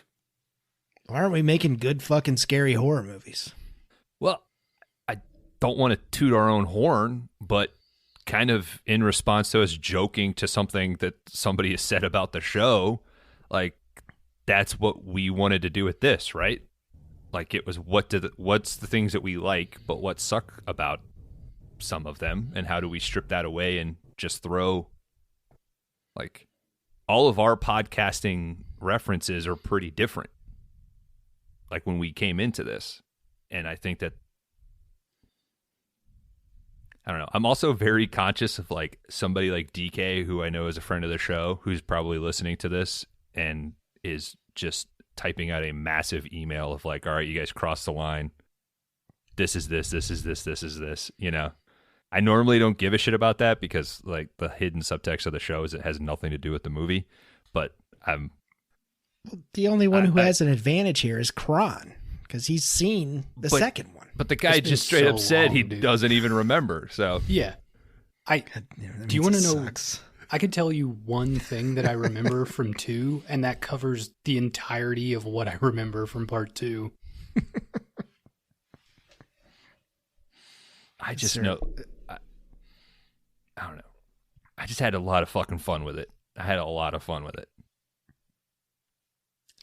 why aren't we making good fucking scary horror movies? Well, I don't want to toot our own horn, but kind of in response to us joking to something that somebody has said about the show, like, that's what we wanted to do with this, right? Like, it was what's the things that we like, but what suck about some of them, and how do we strip that away and just throw, like, all of our podcasting references are pretty different, like, when we came into this. And I think that, I don't know, I'm also very conscious of, like, somebody like DK, who I know is a friend of the show, who's probably listening to this and is just typing out a massive email of like, all right, you guys crossed the line. This is this, this is this, this is this, I normally don't give a shit about that because like the hidden subtext of the show is it has nothing to do with the movie. But I'm The only one who has an advantage here is Kron, because he's seen the second one. But the guy just straight up said he doesn't even remember. So yeah, do you want to know? I could tell you one thing that I remember from 2, and that covers the entirety of what I remember from part 2. I just know. I don't know. I just had a lot of fucking fun with it. I had a lot of fun with it.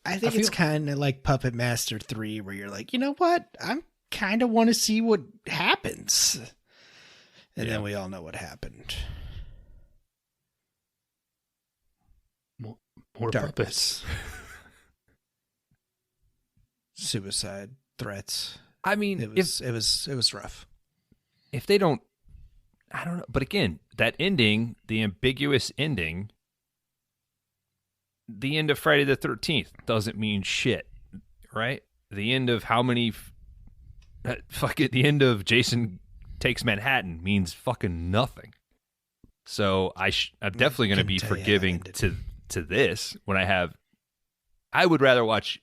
I think it's kind of like Puppet Master 3, where you're like, you know what? I kind of want to see what happens. And then we all know what happened. More puppets. Suicide threats. I mean, it was rough. If they don't, I don't know. But again, that ending, the ambiguous ending, the end of Friday the 13th doesn't mean shit, right? The end of how many, the end of Jason Takes Manhattan means fucking nothing. So I'm definitely going to be forgiving to this when I would rather watch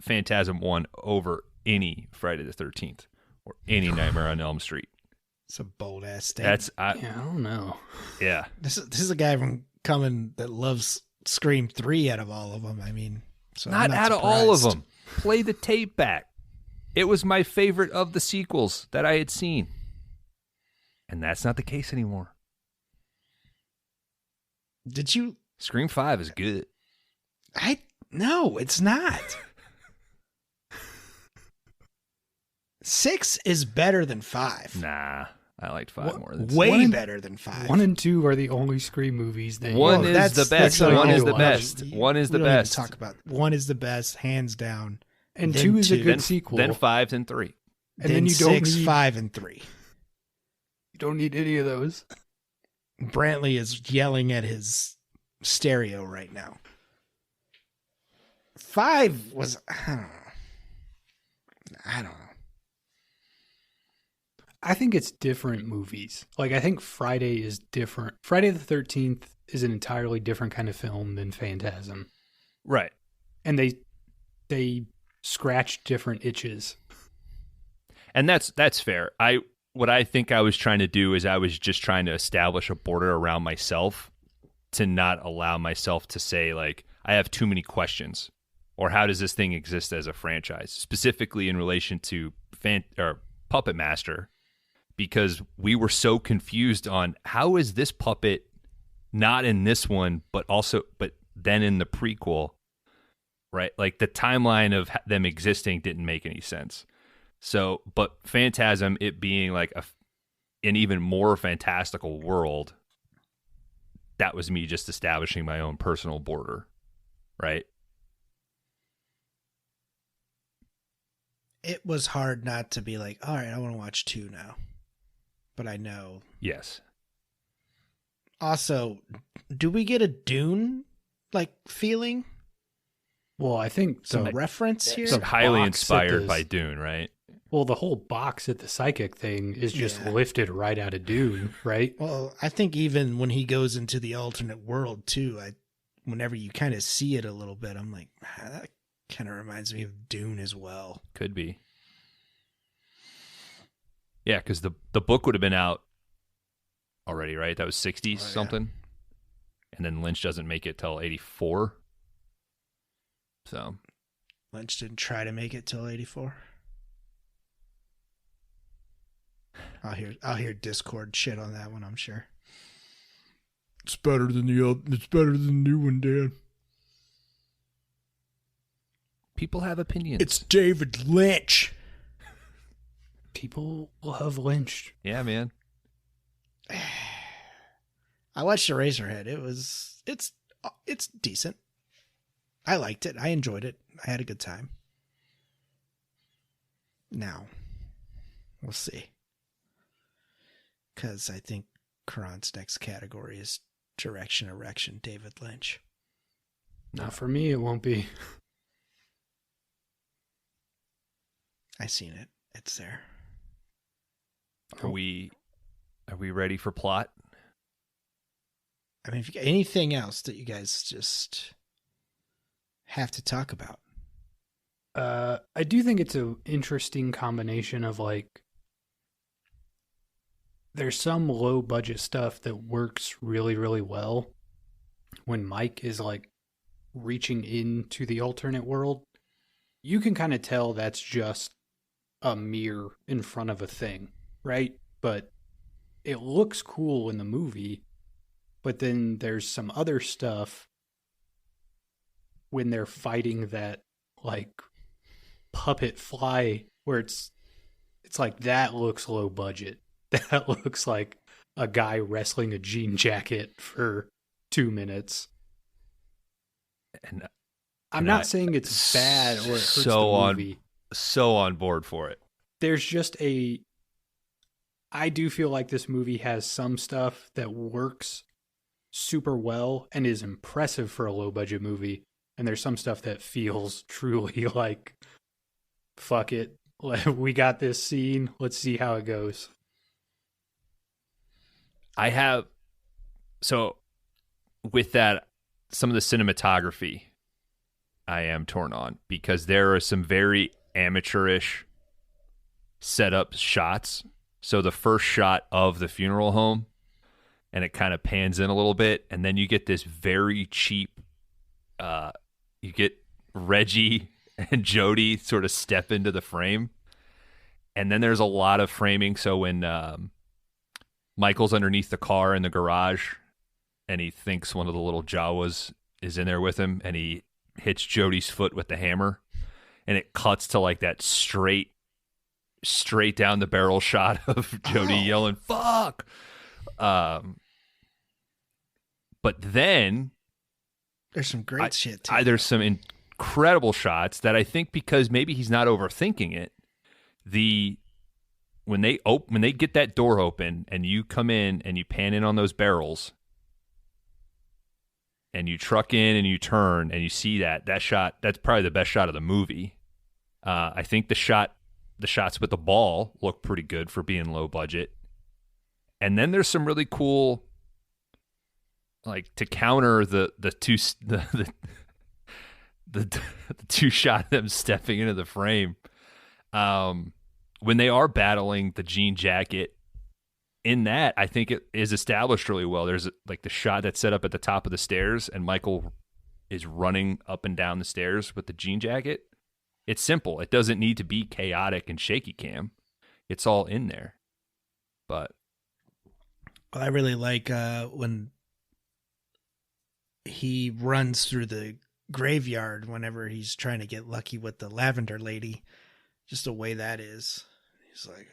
Phantasm 1 over any Friday the 13th or any Nightmare on Elm Street. It's a bold ass statement. I don't know. Yeah. This is a guy from coming that loves Scream 3 out of all of them. I mean, so not out of all of them. Play the tape back. It was my favorite of the sequels that I had seen. And that's not the case anymore. Did you? Scream 5 is good. No, it's not. 6 is better than 5. Nah, I liked 5 more than 6. Way better than 5. 1 and 2 are the only Scream movies. One is the best. One is the best. One is the best. Talk about 1 is the best, hands down. And 2 is a good sequel. Then 5 and 3. And then you don't 6, 5, and 3. You don't need any of those. Brantley is yelling at his stereo right now. 5 was, I don't know. I think it's different movies. Like, I think Friday is different. Friday the 13th is an entirely different kind of film than Phantasm. Right. And they scratch different itches. And that's fair. What I think I was trying to do is I was just trying to establish a border around myself to not allow myself to say, like, I have too many questions. Or how does this thing exist as a franchise? Specifically in relation to Puppet Master. Because we were so confused on how is this puppet not in this one, but then in the prequel, right? Like the timeline of them existing didn't make any sense. So, but Phantasm, it being like an even more fantastical world, that was me just establishing my own personal border, right? It was hard not to be like, all right, I want to watch 2 now. But I know. Yes. Also, do we get a Dune feeling? Well, I think some reference here. Some highly inspired by Dune, right? Well, the whole box at the psychic thing is just lifted right out of Dune, right? Well, I think even when he goes into the alternate world too, whenever you kind of see it a little bit, I'm like, that kind of reminds me of Dune as well. Could be. Yeah, because the book would have been out already, right? That was 60 something. And then Lynch doesn't make it till 84. So Lynch didn't try to make it till 84. I'll hear Discord shit on that one, I'm sure. It's better than the new one, Dad. People have opinions. It's David Lynch. People love Lynch. Yeah, man. I watched Eraserhead. It's decent. I liked it. I enjoyed it. I had a good time. Now, we'll see. Because I think Kron's next category is Direction Erection, David Lynch. Not for me, it won't be. I seen it. It's there. Are we Are we ready for plot? I mean, if you got anything else that you guys just have to talk about. I do think it's an interesting combination of like, there's some low budget stuff that works really, really well when Mike is like reaching into the alternate world. You can kind of tell that's just a mirror in front of a thing, right? But it looks cool in the movie. But then there's some other stuff when they're fighting that like puppet fly where it's like that looks low budget. That looks like a guy wrestling a jean jacket for 2 minutes. And I'm not saying it's bad or it hurts the movie. So on board for it. There's just I do feel like this movie has some stuff that works super well and is impressive for a low budget movie. And there's some stuff that feels truly like, fuck it. We got this scene. Let's see how it goes. With that, some of the cinematography I am torn on because there are some very amateurish setup shots. So the first shot of the funeral home, and it kind of pans in a little bit, and then you get this very cheap, you get Reggie and Jody sort of step into the frame, and then there's a lot of framing. So when Michael's underneath the car in the garage, and he thinks one of the little Jawas is in there with him, and he hits Jody's foot with the hammer, and it cuts to like that straight down the barrel shot of Jody yelling "fuck." But then there's some great shit too. There's some incredible shots that I think because maybe he's not overthinking it. When they get that door open and you come in and you pan in on those barrels and you truck in and you turn and you see that shot, that's probably the best shot of the movie. I think the shots with the ball look pretty good for being low budget. And then there's some really cool, like, to counter the two shot of them stepping into the frame. When they are battling the jean jacket, in that, I think it is established really well. There's like the shot that's set up at the top of the stairs, and Michael is running up and down the stairs with the jean jacket. It's simple. It doesn't need to be chaotic and shaky cam. It's all in there. But I really like when he runs through the graveyard whenever he's trying to get lucky with the lavender lady. Just the way that is. He's like,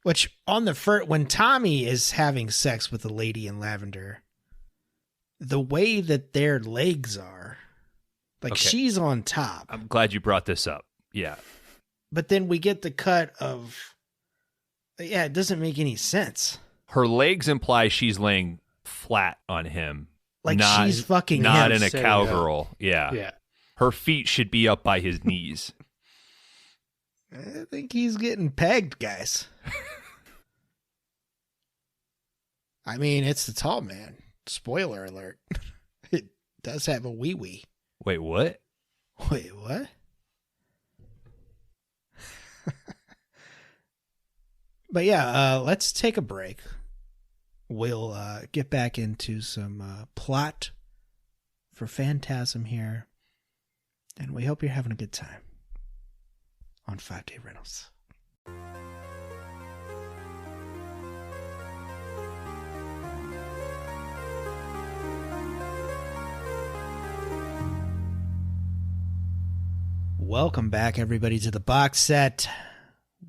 which on the first, when Tommy is having sex with the lady in lavender, the way that their legs are, like she's on top. I'm glad you brought this up. Yeah. But then we get the cut of, it doesn't make any sense. Her legs imply she's laying flat on him. Like she's fucking not him. In a cowgirl. Yeah. Yeah. Her feet should be up by his knees. I think he's getting pegged, guys. I mean, it's the tall man. Spoiler alert. It does have a wee-wee. Wait, what? Wait, what? But yeah, let's take a break. We'll get back into some plot for Phantasm here. And we hope you're having a good time on 5-Day Rentals. Welcome back, everybody, to the box set.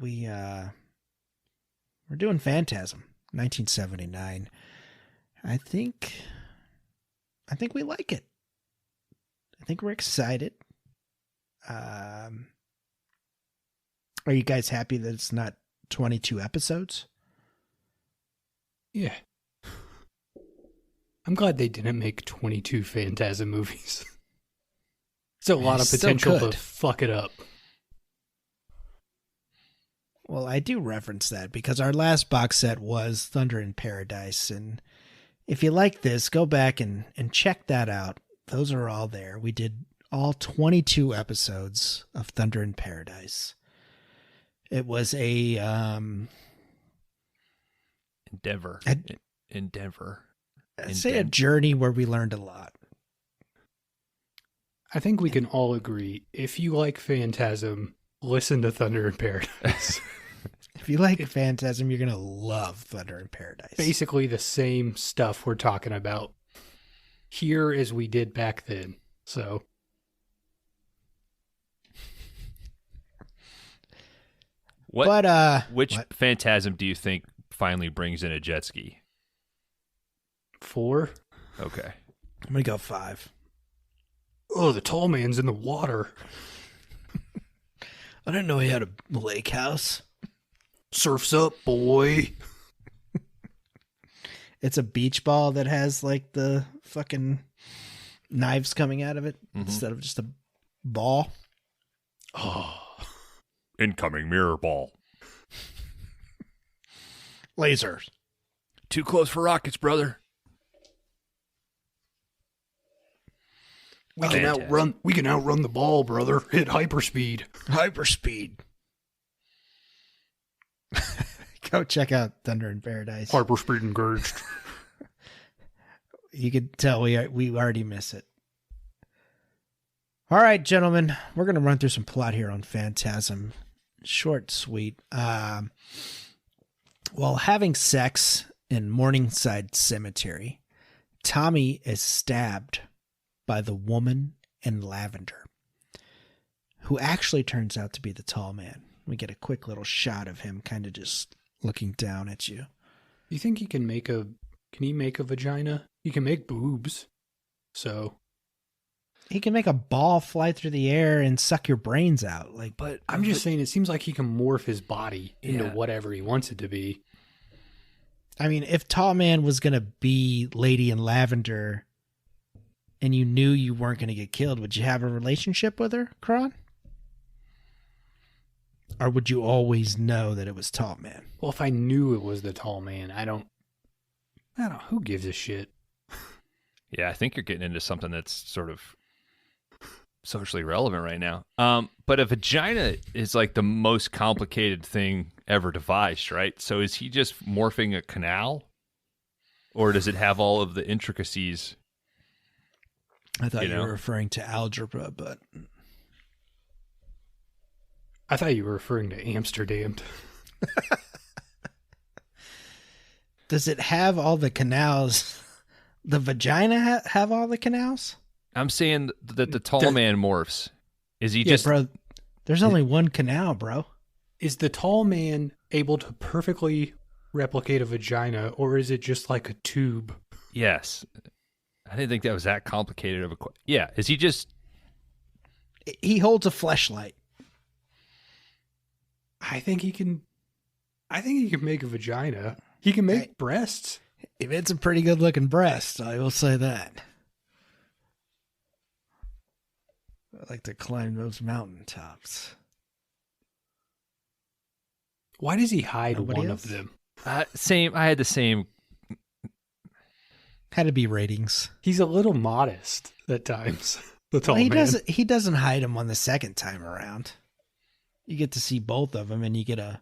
We're doing Phantasm, 1979. I think we like it. I think we're excited. Are you guys happy that it's not 22 episodes? Yeah. I'm glad they didn't make 22 Phantasm movies. It's a lot of potential to fuck it up. Well, I do reference that because our last box set was Thunder in Paradise. And if you like this, go back and check that out. Those are all there. We did all 22 episodes of Thunder in Paradise. It was a endeavor. I'd say a journey where we learned a lot. I think we can all agree, if you like Phantasm, listen to Thunder in Paradise. If you like Phantasm, you're going to love Thunder in Paradise. Basically the same stuff we're talking about here as we did back then. So, which Phantasm do you think finally brings in a jet ski? 4. Okay. I'm going to go 5. Oh, the tall man's in the water. I didn't know he had a lake house. Surf's up, boy. It's a beach ball that has like the fucking knives coming out of it instead of just a ball. Oh. Incoming mirror ball. Lasers. Too close for rockets, brother. We can outrun the ball, brother. Hit hyperspeed. Hyperspeed. Go check out Thunder in Paradise. Hyperspeed engaged. You could tell we already miss it. All right, gentlemen, we're going to run through some plot here on Phantasm. Short, sweet. While having sex in Morningside Cemetery, Tommy is stabbed by the woman in lavender, who actually turns out to be the tall man. We get a quick little shot of him kind of just looking down at you. You think he can make a vagina? He can make boobs. So he can make a ball fly through the air and suck your brains out. But I'm just saying, it seems like he can morph his body into whatever he wants it to be. I mean, if Tall Man was going to be Lady in Lavender and you knew you weren't going to get killed, would you have a relationship with her, Kron? Or would you always know that it was Tall Man? Well, if I knew it was the tall man, I don't know. Who gives a shit? Yeah, I think you're getting into something that's sort of socially relevant right now. But a vagina is like the most complicated thing ever devised, right? So is he just morphing a canal? Or does it have all of the intricacies? I thought you were referring to algebra, but... I thought you were referring to Amsterdam. Does it have all the canals? The vagina have all the canals? I'm saying that the tall man morphs. Is he just... bro, there's only one canal, bro. Is the tall man able to perfectly replicate a vagina, or is it just like a tube? Yes. I didn't think that was that complicated of a question. Yeah. Is he just... He holds a fleshlight. I think he can make a vagina. He can make breasts. It's a pretty good looking breast, I will say that. I like to climb those mountaintops. Why does he hide one else? of them? Same. I had the same. Had to be ratings. He's a little modest at times. The tall man. He doesn't hide them on the second time around. You get to see both of them, and you get a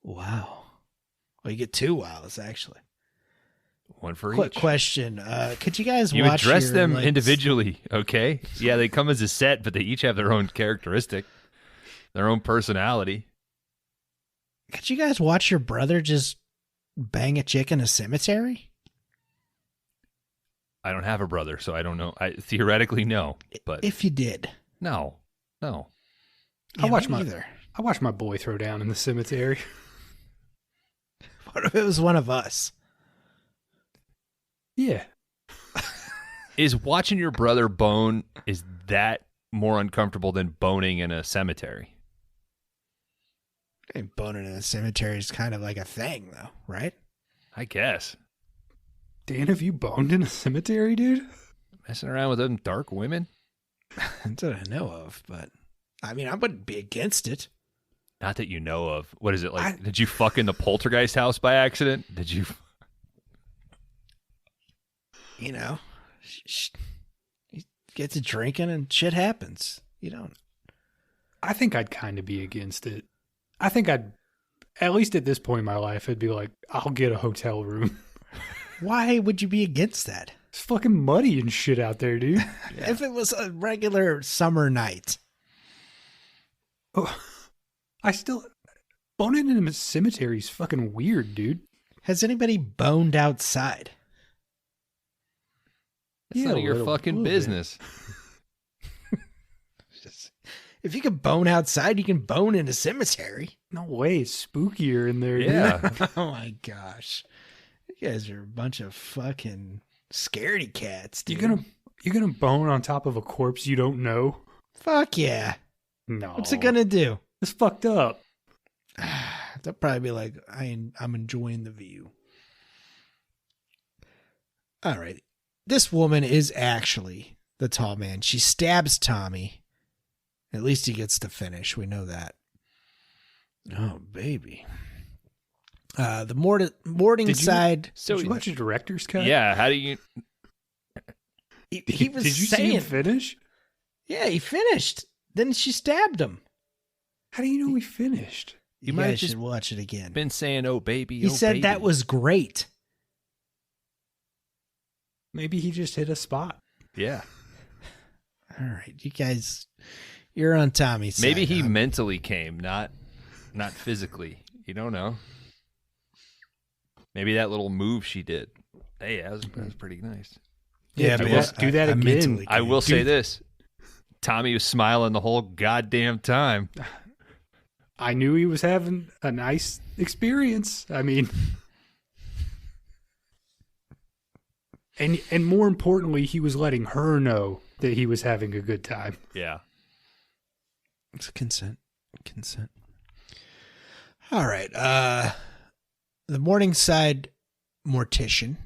wow. Well, you get 2 wows actually. One for Quick each. question: could you guys You watch address them individually, okay? Yeah, they come as a set, but they each have their own characteristic, their own personality. Could you guys watch your brother just bang a chick in a cemetery? I don't have a brother, so I don't know. I theoretically no, but if you did, no. I watch my boy throw down in the cemetery. What if it was one of us? Yeah. Is watching your brother bone, is that more uncomfortable than boning in a cemetery? And boning in a cemetery is kind of like a thing, though, right? I guess. Dan, have you boned in a cemetery, dude? Messing around with them dark women? That's what I know of, but I mean, I wouldn't be against it. Not that you know of. What is it like? Did you fuck in the poltergeist house by accident? Did you? You know, he gets to drinking and shit happens. You don't. I think I'd kind of be against it. I think I'd, at least at this point in my life, I'd be like, I'll get a hotel room. Why would you be against that? It's fucking muddy and shit out there, dude. Yeah. If it was a regular summer night. Oh, boning in a cemetery is fucking weird, dude. Has anybody boned outside? It's none of your fucking business. If you can bone outside, you can bone in a cemetery. No way, it's spookier in there. Yeah. Dude. Oh my gosh. You guys are a bunch of fucking scaredy cats, dude. You're gonna bone on top of a corpse you don't know? Fuck yeah. No. What's it gonna do? It's fucked up. They'll probably be like, I'm enjoying the view. All right. This woman is actually the tall man. She stabs Tommy. At least he gets to finish. We know that. Oh, baby. The Morningside. Did you watch the director's cut? Yeah. How do you? He was Did you saying, see him finish? Yeah, he finished. Then she stabbed him. How do you know he finished? You might have guys just should watch it again. Been saying, "Oh baby." He said baby. that was great. Maybe he just hit a spot. Yeah. All right, you guys, you're on Tommy's side. Maybe he huh? mentally came, not physically. You don't know. Maybe that little move she did. Hey, that was pretty nice. Yeah, do that again. mentally I came. will say this: Tommy was smiling the whole goddamn time. I knew he was having a nice experience. I mean, and more importantly, he was letting her know that he was having a good time. Yeah. It's consent. All right. The Morningside mortician,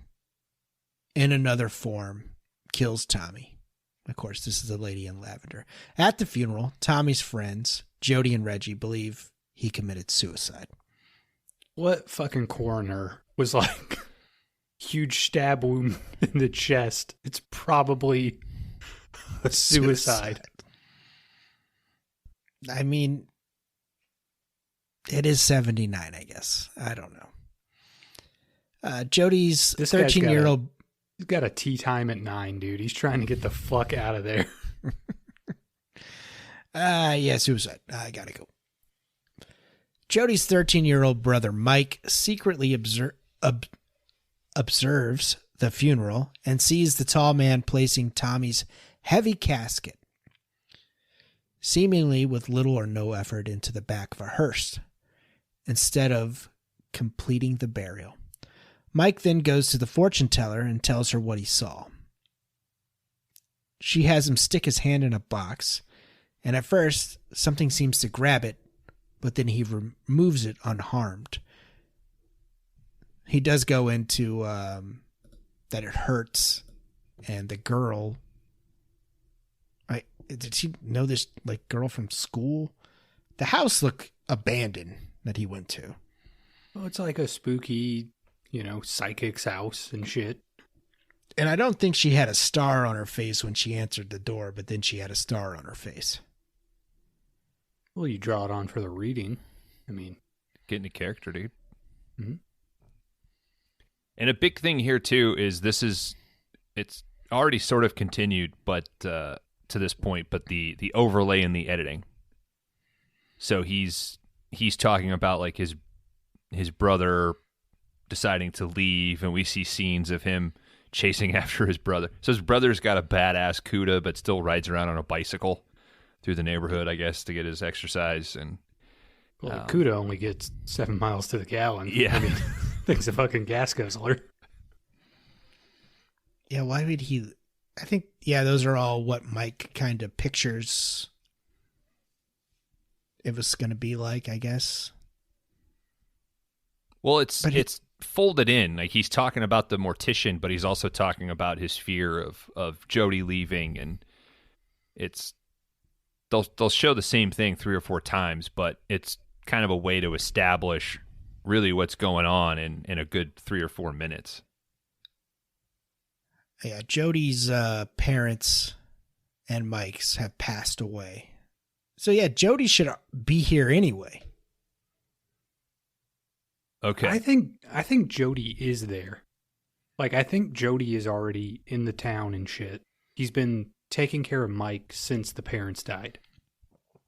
in another form, kills Tommy. Of course, this is the lady in lavender. At the funeral, Tommy's friends, Jody and Reggie, believe he committed suicide. What fucking coroner was like, huge stab wound in the chest? It's probably a suicide. I mean, it is 79, I guess. I don't know. Jody's 13-year-old... He's got a tea time at 9, dude. He's trying to get the fuck out of there. Yeah, suicide. I gotta go. Jody's 13-year-old brother, Mike, secretly observes the funeral and sees the tall man placing Tommy's heavy casket, seemingly with little or no effort, into the back of a hearse, instead of completing the burial. Mike then goes to the fortune teller and tells her what he saw. She has him stick his hand in a box, and at first, something seems to grab it, but then he removes it unharmed. He does go into that it hurts, and the girl... did she know this girl from school? The house looked abandoned that he went to. Well, it's like a spooky, psychic's house and shit. And I don't think she had a star on her face when she answered the door, but then she had a star on her face. Well, you draw it on for the reading. I mean, Get into character, dude. Mm-hmm. And a big thing here too is it's already sort of continued, but to this point, but the overlay in the editing. So he's talking about his brother deciding to leave, and we see scenes of him chasing after his brother. So his brother's got a badass CUDA, but still rides around on a bicycle through the neighborhood, I guess, to get his exercise. And well, CUDA only gets 7 miles to the gallon. Yeah. I mean, thing's a fucking gas guzzler. Yeah, why would he... I think, those are all what Mike kind of pictures it was going to be like, I guess. Well, it's folded in. He's talking about the mortician, but he's also talking about his fear of Jody leaving, and they'll show the same thing 3 or 4 times, but it's kind of a way to establish really what's going on in a good 3 or 4 minutes. Yeah, Jody's parents and Mike's have passed away. So yeah, Jody should be here anyway. Okay. I think Jody is there. Like, I think Jody is already in the town and shit. He's been taking care of Mike since the parents died.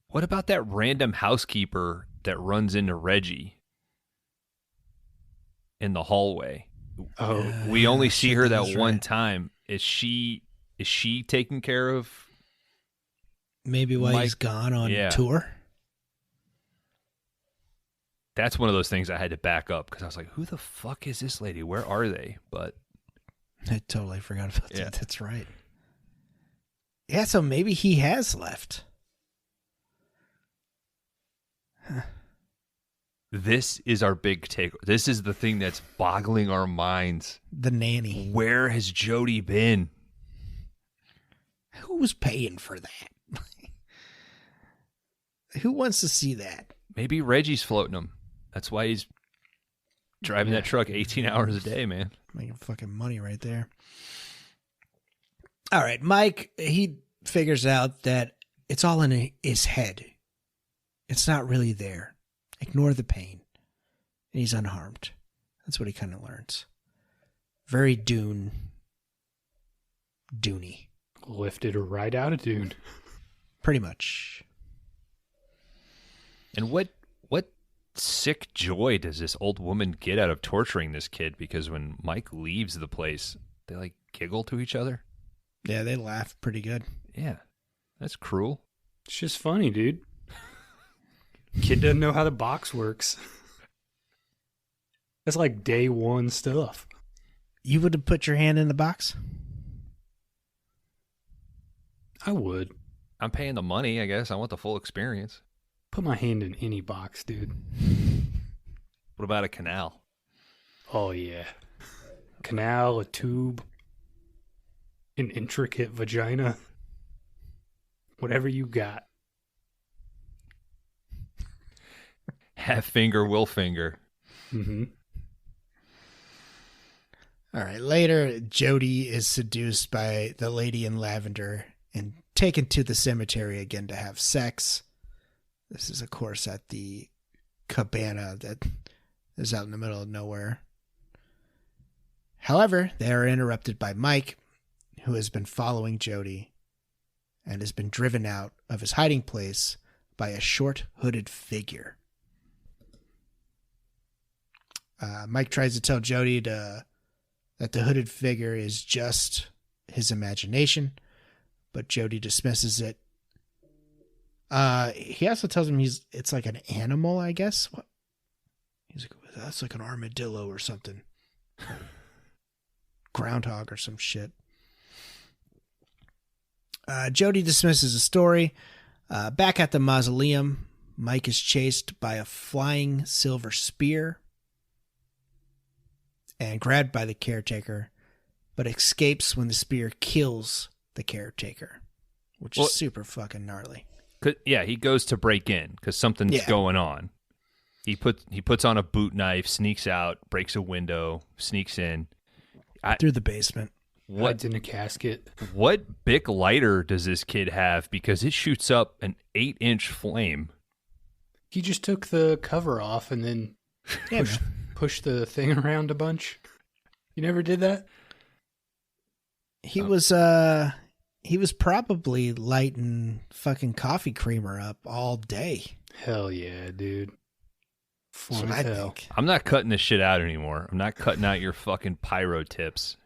What about that random housekeeper that runs into Reggie in the hallway? Oh, We only see her that that's one right. time. Is she taking care of? Maybe while he's Mike- gone on yeah. tour. That's one of those things I had to back up because I was like, who the fuck is this lady? Where are they? But I totally forgot about Yeah. that. That's right. Yeah, so maybe he has left. this is our big take. This is the thing that's boggling our minds. The nanny. Where has Jody been? Who was paying for that? Who wants to see that? Maybe Reggie's floating him. That's why he's driving that truck 18 hours a day, man. Making fucking money right there. All right, Mike, he figures out that it's all in his head. It's not really there. Ignore the pain. And he's unharmed. That's what he kind of learns. Very Dune-y. lifted right out of Dune. Pretty much. And what sick joy does this old woman get out of torturing this kid? Because when Mike leaves the place, they like giggle to each other. Yeah, they laugh pretty good. Yeah, that's cruel. It's just funny, dude. Kid doesn't know how the box works. That's like day one stuff. You would have put your hand in the box? I would. I'm paying the money, I guess. I want the full experience. Put my hand in any box, dude. What about a canal? Oh, yeah. Canal, a tube, an intricate vagina. Whatever you got. Half finger, will finger. Mm-hmm. All right. Later, Jody is seduced by the lady in lavender and taken to the cemetery again to have sex. This is, of course, at the cabana that is out in the middle of nowhere. However, they are interrupted by Mike, who has been following Jody and has been driven out of his hiding place by a short hooded figure. Mike tries to tell Jody that the hooded figure is just his imagination, but Jody dismisses it. He also tells him it's like an animal, I guess. What? He's like, that's like an armadillo or something. Groundhog or some shit. Jody dismisses the story. Back at the mausoleum, Mike is chased by a flying silver spear and grabbed by the caretaker, but escapes when the spear kills the caretaker, which is super fucking gnarly. Yeah, he goes to break in because something's going on. He puts on a boot knife, sneaks out, breaks a window, sneaks in. Through the basement. Hides in a casket. What Bic lighter does this kid have? Because it shoots up an 8-inch flame. He just took the cover off and then pushed the thing around a bunch. You never did that? He was probably lighting fucking coffee creamer up all day. Hell yeah, dude. That's Fun what as I hell. think. I'm not cutting this shit out anymore. I'm not cutting out your fucking pyro tips.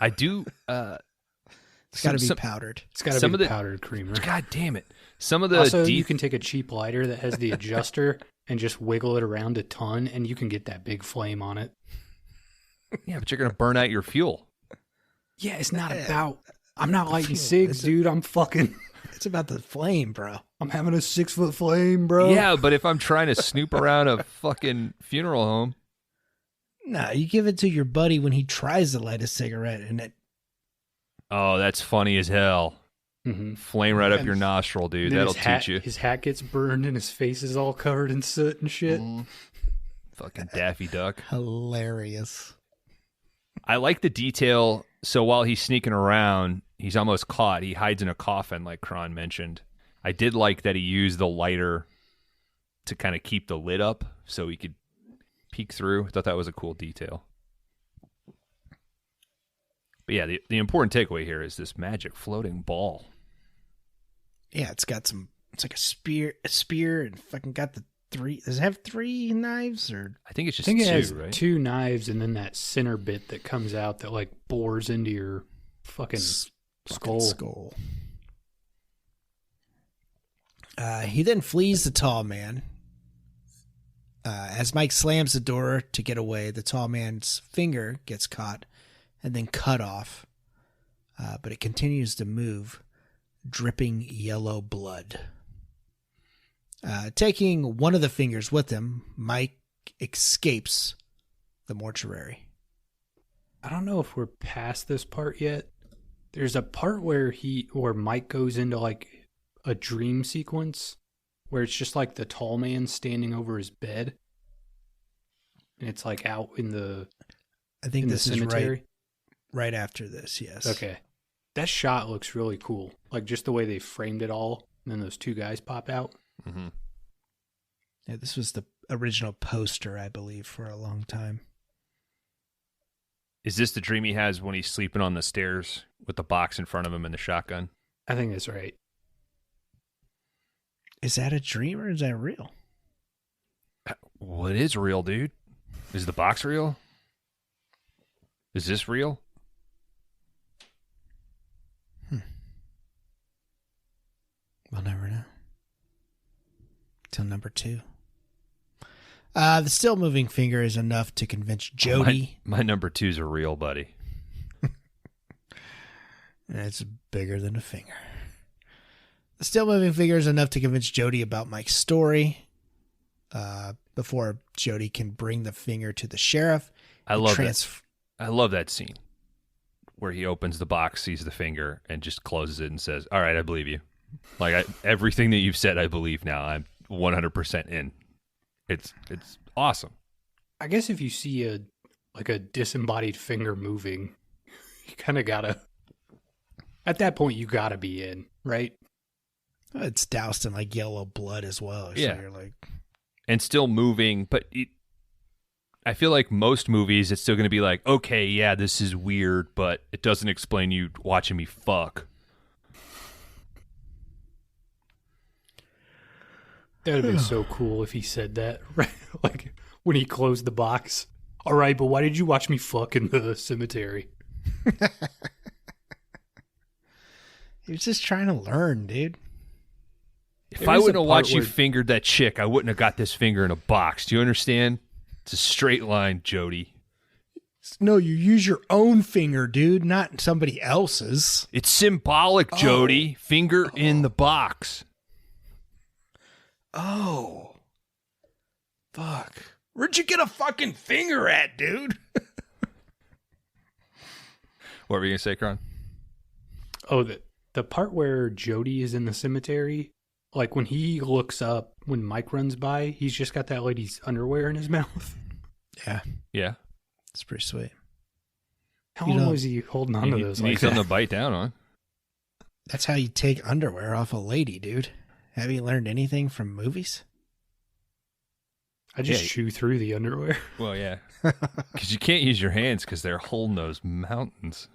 I do. It's got to be powdered. It's got to be powdered creamer. God damn it! Some of the Also, you can take a cheap lighter that has the adjuster and just wiggle it around a ton, and you can get that big flame on it. Yeah, but you're gonna burn out your fuel. Yeah, it's not about. I'm not lighting cigs, dude. I'm fucking. It's about the flame, bro. I'm having a 6-foot flame, bro. Yeah, but if I'm trying to snoop around a fucking funeral home, No, you give it to your buddy when he tries to light a cigarette, and it. oh, that's funny as hell. Flame right up your nostril, dude. That'll teach you. His hat gets burned and his face is all covered in soot and shit. Fucking Daffy Duck. Hilarious. I like the detail. So while he's sneaking around, he's almost caught. He hides in a coffin, like Kron mentioned. I did like that he used the lighter to kind of keep the lid up so he could peek through. I thought that was a cool detail. But yeah, the important takeaway here is this magic floating ball. Yeah, it's got some. It's like a spear, and fucking got the three. Does it have 3 knives or? I think it's just I think two, it has right? 2 knives and then that center bit that comes out that like bores into your fucking skull. He then flees the tall man. As Mike slams the door to get away, the tall man's finger gets caught and then cut off. But it continues to move, dripping yellow blood. Taking one of the fingers with him, Mike escapes the mortuary. I don't know if we're past this part yet. There's a part where Mike goes into like a dream sequence where it's just like the tall man standing over his bed. And it's like out in the I think this is cemetery. Right after this, yes. Okay. That shot looks really cool. Like just the way they framed it all. And then those 2 guys pop out. Mm-hmm. Yeah, this was the original poster, I believe, for a long time. Is this the dream he has when he's sleeping on the stairs with the box in front of him and the shotgun? I think that's right. Is that a dream or is that real? What is real, dude? Is the box real? Is this real? We'll never know. Till number 2. The still moving finger is enough to convince Jody. My number 2's are real, buddy. It's bigger than a finger. The still moving finger is enough to convince Jody about Mike's story. Before Jody can bring the finger to the sheriff. I love that scene where he opens the box, sees the finger, and just closes it and says, "All right, I believe you. Like everything that you've said, I believe now. I'm 100% in." It's awesome. I guess if you see a disembodied finger moving, you kind of gotta. At that point, you gotta be in, right? It's doused in like yellow blood as well. So yeah. You're like, and still moving, but I feel like most movies, it's still going to be like, okay, yeah, this is weird, but it doesn't explain you watching me fuck. That would have been so cool if he said that, right? Like when he closed the box. All right, but why did you watch me fuck in the cemetery? he was just trying to learn, dude. If I wouldn't have watched you fingered that chick, I wouldn't have got this finger in a box. Do you understand? It's a straight line, Jody. No, you use your own finger, dude, not somebody else's. It's symbolic, Jody. Finger in the box. Oh. Fuck. Where'd you get a fucking finger at, dude? What were you going to say, Kron? Oh, the part where Jody is in the cemetery, like when he looks up, when Mike runs by, he's just got that lady's underwear in his mouth. Yeah. Yeah. It's pretty sweet. How long was he holding on to those? He needs something to bite down on. That's how you take underwear off a lady, dude. Have you learned anything from movies? I just chew through the underwear. Well, yeah. Because you can't use your hands because they're holding those mountains.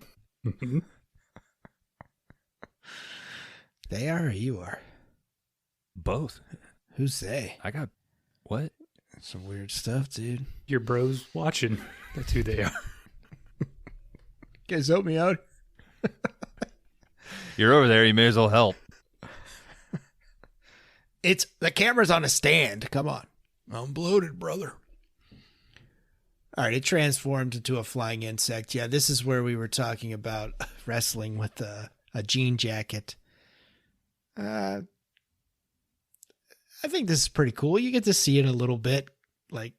They are or you are? Both. Who's they? I got... What? That's some weird stuff, dude. Your bros watching. That's who they are. Guys, help me out. You're over there. You may as well help. It's the camera's on a stand. Come on. I'm bloated, brother. All right, it transformed into a flying insect. Yeah, this is where we were talking about wrestling with a jean jacket. I think this is pretty cool. You get to see it a little bit. Like,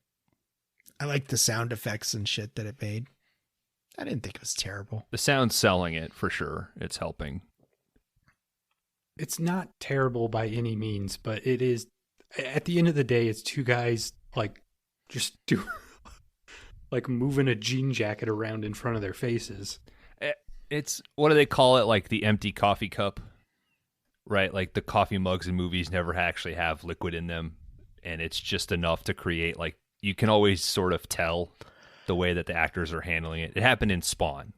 I like the sound effects and shit that it made. I didn't think it was terrible. The sound's selling it for sure. It's helping. It's not terrible by any means, but it is. At the end of the day, it's two guys like just like moving a jean jacket around in front of their faces. It's, what do they call it? Like the empty coffee cup, right? Like the coffee mugs in movies never actually have liquid in them, and it's just enough to create, like, you can always sort of tell the way that the actors are handling it. It happened in Spawn.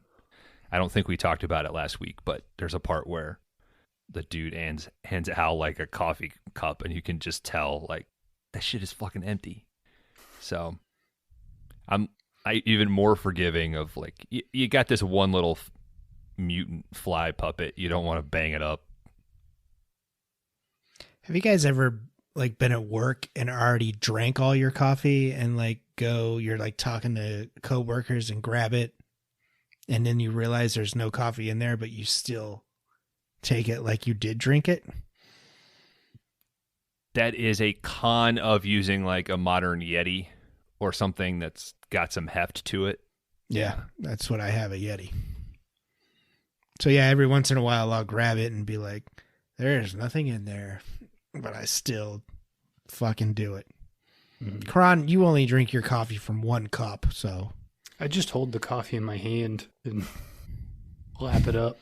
I don't think we talked about it last week, but there's a part where the dude hands Hal like a coffee cup, and you can just tell, like, that shit is fucking empty. So I even more forgiving of, like, you got this one little mutant fly puppet. You don't want to bang it up. Have you guys ever like been at work and already drank all your coffee and like you're like talking to coworkers and grab it, and then you realize there's no coffee in there, but you still take it like you did drink it? That is a con of using like a modern Yeti or something that's got some heft to it. Yeah, that's what I have, a Yeti. So yeah, every once in a while I'll grab it and be like, there's nothing in there, but I still fucking do it. Mm-hmm. Kron, you only drink your coffee from one cup, so. I just hold the coffee in my hand and lap it up.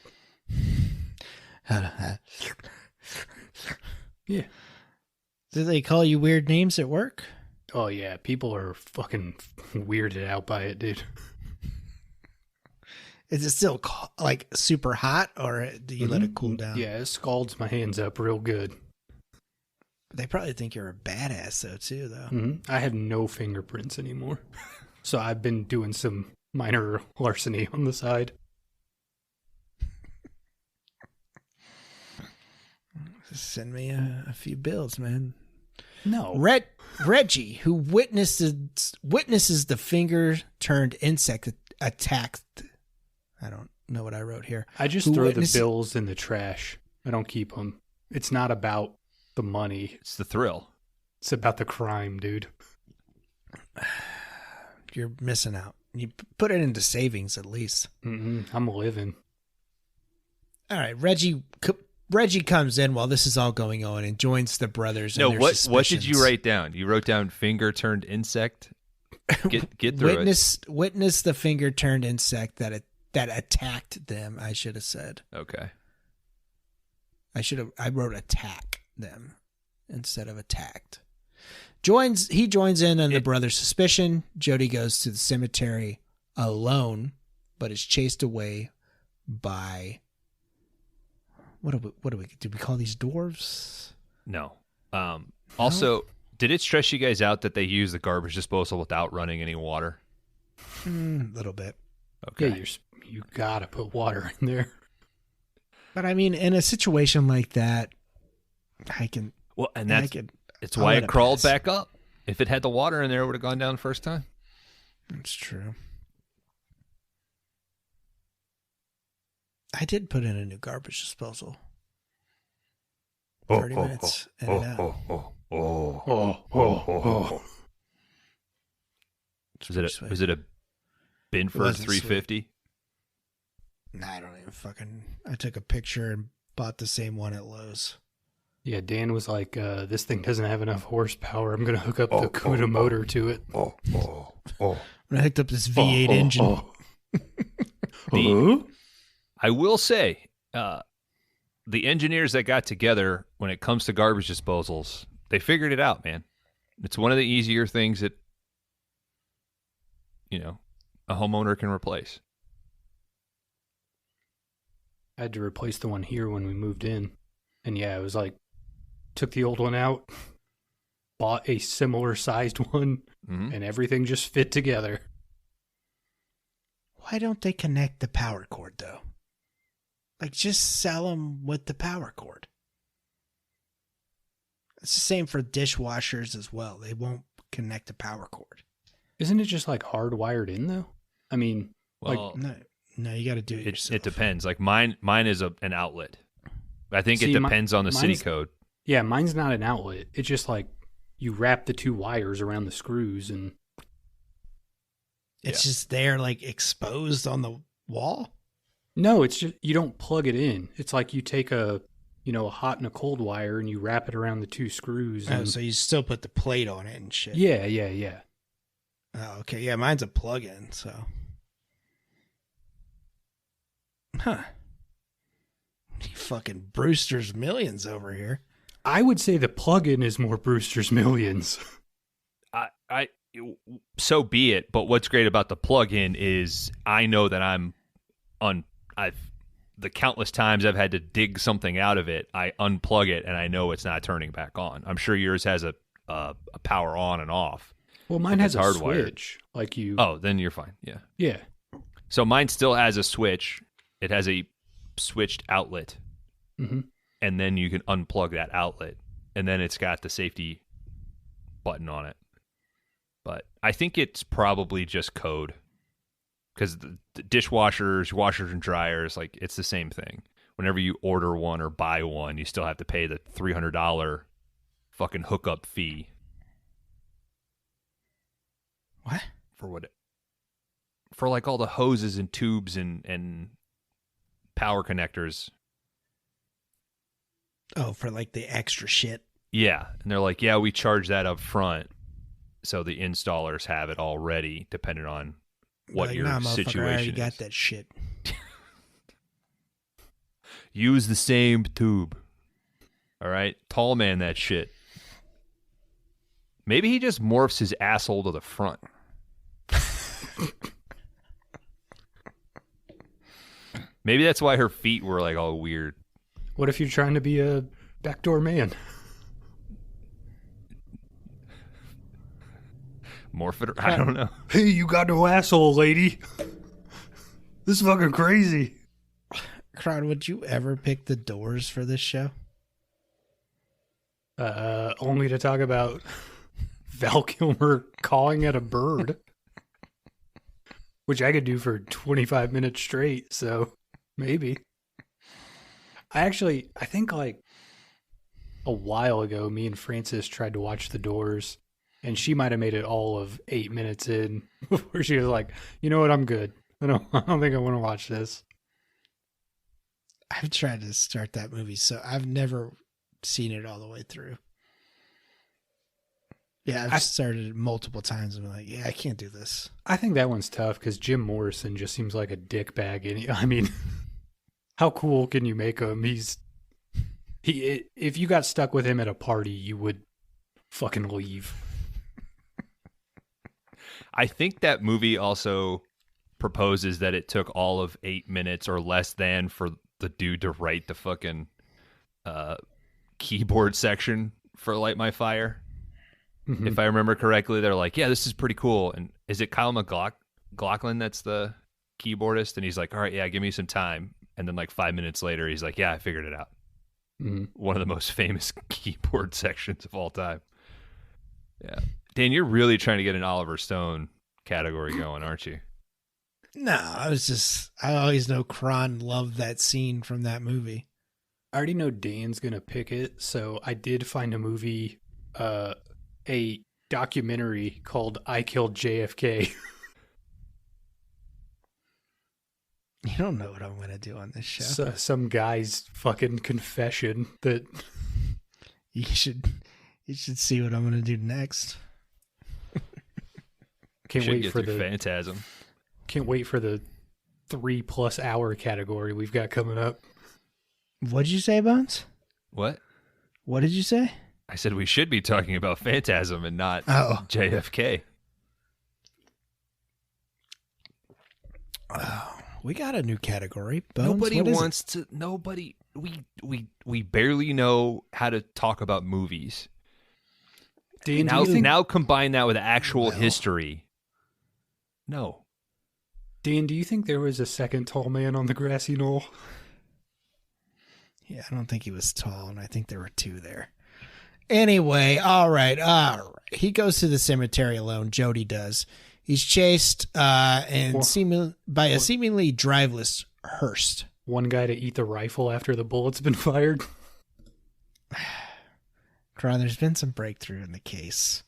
Yeah. Do they call you weird names at work? Oh yeah, people are fucking weirded out by it, dude. Is it still like super hot, or do you let it cool down? Yeah, it scalds my hands up real good. But they probably think you're a badass though, too, though. Mm-hmm. I have no fingerprints anymore. So I've been doing some minor larceny on the side. Send me a few bills, man. No. Reggie, who witnesses the finger-turned insect attack. I don't know what I wrote here. I just throw the bills in the trash. I don't keep them. It's not about the money. It's the thrill. It's about the crime, dude. You're missing out. You put it into savings at least. I'm living. All right, Reggie comes in while this is all going on and joins the brothers. No, in their what did you write down? You wrote down finger turned insect. Get through it. Witness the finger turned insect that attacked them. I should have said. Okay. I wrote attack them instead of attacked. He joins in on the brother's suspicion. Jody goes to the cemetery alone, but is chased away by. What do we call these dwarves? No. Also, did it stress you guys out that they use the garbage disposal without running any water? A little bit. Okay. Yeah, you gotta put water in there. But I mean, in a situation like that, it's why it crawled back up. If it had the water in there, it would have gone down the first time. That's true. I did put in a new garbage disposal. 30 minutes in and out. Was it a Binford 350? Nah, I don't even I took a picture and bought the same one at Lowe's. Yeah, Dan was like, this thing doesn't have enough horsepower. I'm going to hook up the CUDA motor to it. I hooked up this V8 engine. I will say, the engineers that got together when it comes to garbage disposals, they figured it out, man. It's one of the easier things that, a homeowner can replace. I had to replace the one here when we moved in. And yeah, it was like, took the old one out, bought a similar sized one, and everything just fit together. Why don't they connect the power cord, though? Like, just sell them with the power cord. It's the same for dishwashers as well. They won't connect the power cord. Isn't it just like hardwired in, though? I mean, no, you got to do it yourself. It depends. Like mine is an outlet. I think it depends on the city code. Yeah, mine's not an outlet. It's just like you wrap the two wires around the screws and it's just there, like exposed on the wall. No, it's just you don't plug it in. It's like you take a a hot and a cold wire, and you wrap it around the two screws. Oh, And, so you still put the plate on it and shit. yeah. Oh, okay. Yeah, mine's a plug-in, so. Huh. You fucking Brewster's Millions over here. I would say the plug-in is more Brewster's Millions. So be it. But what's great about the plug-in is I know that the countless times I've had to dig something out of it, I unplug it and I know it's not turning back on. I'm sure yours has a power on and off. Well, mine has a hardwired. switch. Like you. Oh, then you're fine. Yeah. Yeah. So mine still has a switch. It has a switched outlet. Mm-hmm. And then you can unplug that outlet. And then it's got the safety button on it. But I think it's probably just code. Because the dishwashers, washers, and dryers, like, it's the same thing. Whenever you order one or buy one, you still have to pay the $300 fucking hookup fee. What? For like all the hoses and tubes and power connectors. Oh, for like the extra shit. Yeah. And they're like, yeah, we charge that up front. So the installers have it all ready, depending on what your situation I already is. got that shit. Use the same tube. All right? Tall man that shit. Maybe he just morphs his asshole to the front. Maybe that's why her feet were like all weird. What if you're trying to be a backdoor man? Morph it? I don't know. Hey, you got no asshole, lady. This is fucking crazy. Kron, would you ever pick the Doors for this show? Only to talk about Val Kilmer cawing at a bird. Which I could do for 25 minutes straight, so maybe. I think like a while ago, me and Francis tried to watch The Doors, and she might have made it all of 8 minutes in before she was like, you know what, I'm good. I don't think I want to watch this. I've tried to start that movie, so I've never seen it all the way through. Yeah, I've started it multiple times and been like, yeah, I can't do this. I think that one's tough because Jim Morrison just seems like a dickbag. I mean, how cool can you make him? If you got stuck with him at a party, you would fucking leave. I think that movie also proposes that it took all of 8 minutes or less than for the dude to write the fucking keyboard section for Light My Fire. Mm-hmm. If I remember correctly, they're like, yeah, this is pretty cool. And is it Kyle MacLachlan that's the keyboardist? And he's like, all right, yeah, give me some time. And then like 5 minutes later, he's like, yeah, I figured it out. Mm-hmm. One of the most famous keyboard sections of all time. Yeah. Dan, you're really trying to get an Oliver Stone category going, aren't you? No, I always know Kron loved that scene from that movie. I already know Dan's going to pick it. So I did find a movie, a documentary called I Killed JFK. You don't know what I'm going to do on this show. So, some guy's fucking confession that you should see what I'm going to do next. Can't wait for the Phantasm. Can't wait for the 3+ hour category we've got coming up. What did you say, Bones? What? What did you say? I said we should be talking about Phantasm and not JFK. Oh, we got a new category. Bones, Nobody wants to. Nobody. We barely know how to talk about movies. Dan, now combine that with actual history. No. Dan, do you think there was a second tall man on the grassy knoll? Yeah, I don't think he was tall, and I think there were two there. Anyway, all right. He goes to the cemetery alone. Jody does. He's chased by a seemingly driveless hearse. One guy to eat the rifle after the bullet's been fired. Kron, there's been some breakthrough in the case.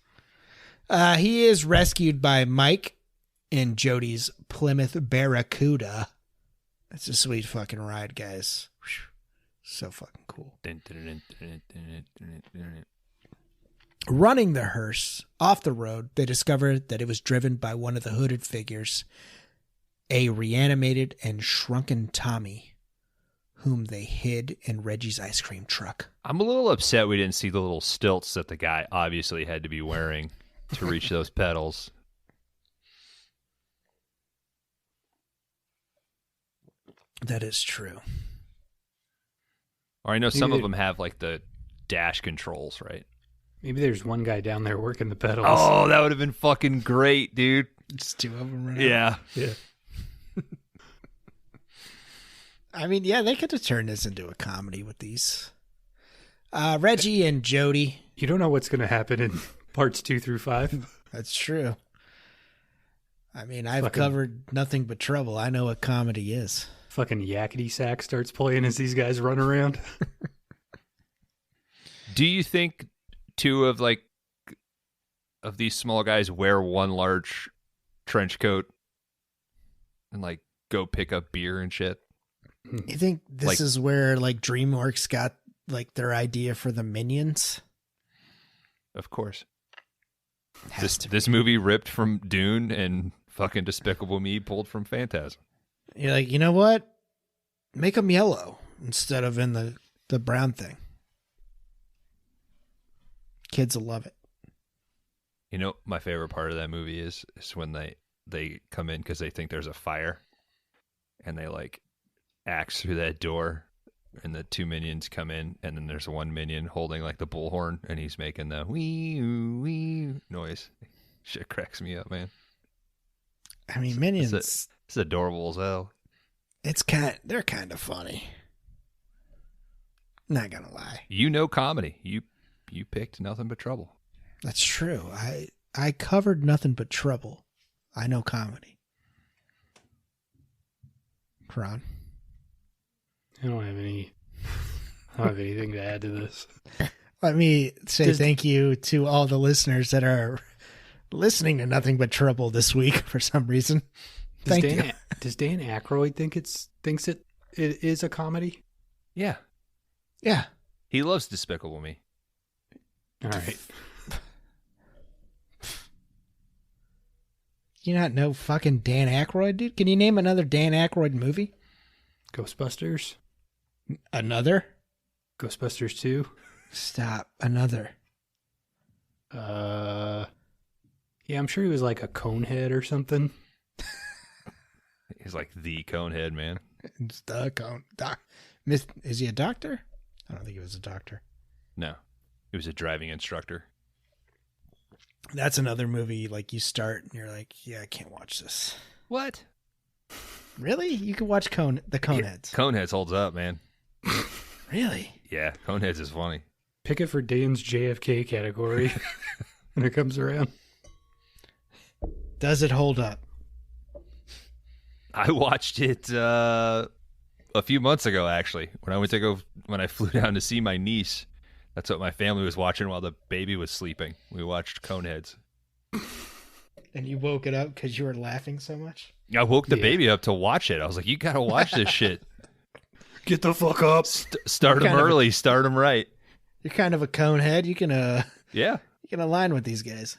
He is rescued by Mike in Jody's Plymouth Barracuda. That's a sweet fucking ride, guys. Whew. So fucking cool. Running the hearse off the road, they discovered that it was driven by one of the hooded figures, a reanimated and shrunken Tommy, whom they hid in Reggie's ice cream truck. I'm a little upset we didn't see the little stilts that the guy obviously had to be wearing to reach those pedals. That is true. Or I know some of them have like the dash controls, right? Maybe there's one guy down there working the pedals. Oh, that would have been fucking great, dude. It's two of them right Yeah. Yeah. I mean, yeah, they could have turned this into a comedy with these. Reggie and Jody. You don't know what's going to happen in parts 2 through 5. That's true. I mean, I've covered nothing but trouble. I know what comedy is. Fucking yakety sax starts playing as these guys run around. Do you think two of these small guys wear one large trench coat and like go pick up beer and shit? You think this is where like DreamWorks got like their idea for the Minions? Of course. This movie ripped from Dune and fucking Despicable Me pulled from Phantasm. You're like, you know what? Make them yellow instead of in the brown thing. Kids will love it. You know, my favorite part of that movie is when they come in because they think there's a fire and they like axe through that door and the two minions come in and then there's one minion holding like the bullhorn and he's making the wee noise. Shit cracks me up, man. I mean, Minions. It's adorable as hell. They're kind of funny. Not gonna lie. You know comedy. You picked Nothing But Trouble. That's true. I covered Nothing But Trouble. I know comedy. Kron. I don't have anything to add to this. Let me say thank you to all the listeners that are listening to Nothing But Trouble this week for some reason. Thank you. Does Dan Aykroyd thinks it is a comedy? Yeah. Yeah. He loves Despicable Me. All right. You not know fucking Dan Aykroyd, dude? Can you name another Dan Aykroyd movie? Ghostbusters? Another? Ghostbusters 2? Stop. Another. Yeah, I'm sure he was like a conehead or something. He's like the conehead, man. It's the cone. Is he a doctor? I don't think he was a doctor. No. He was a driving instructor. That's another movie like you start and you're like, yeah, I can't watch this. What? Really? You can watch the Coneheads. Coneheads holds up, man. Really? Yeah, Coneheads is funny. Pick it for Dan's JFK category when it comes around. Does it hold up? I watched it a few months ago, actually. When I flew down to see my niece. That's what my family was watching while the baby was sleeping. We watched Coneheads. And you woke it up because you were laughing so much? I woke the baby up to watch it. I was like, you got to watch this shit. Get the fuck up. Start them early. Start them right. You're kind of a conehead. You can yeah. You can align with these guys.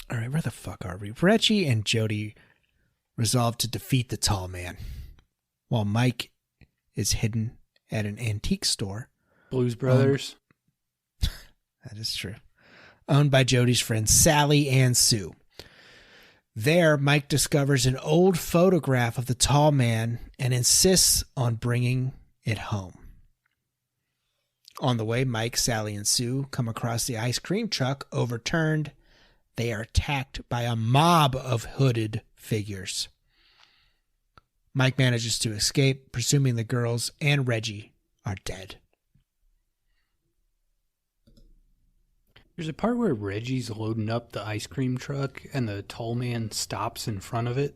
All right, where the fuck are we? Reggie and Jody resolve to defeat the tall man while Mike is hidden at an antique store. Blues Brothers. That is true. Owned by Jody's friends Sally and Sue. There, Mike discovers an old photograph of the tall man and insists on bringing it home. On the way, Mike, Sally, and Sue come across the ice cream truck overturned. They are attacked by a mob of hooded figures. Mike manages to escape, presuming the girls and Reggie are dead. There's a part where Reggie's loading up the ice cream truck and the tall man stops in front of it.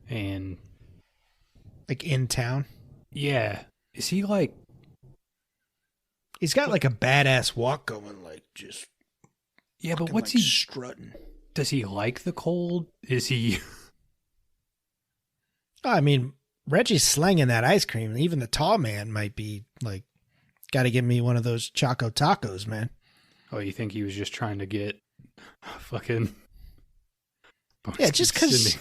And... like in town? Yeah. Is he like... He's got like a badass walk going, like just... Yeah, but what's like he... strutting. Does he like the cold? Is he... I mean, Reggie's slinging that ice cream. Even the tall man might be like, got to give me one of those Choco Tacos, man. Oh, you think he was just trying to get fucking... Yeah, just because...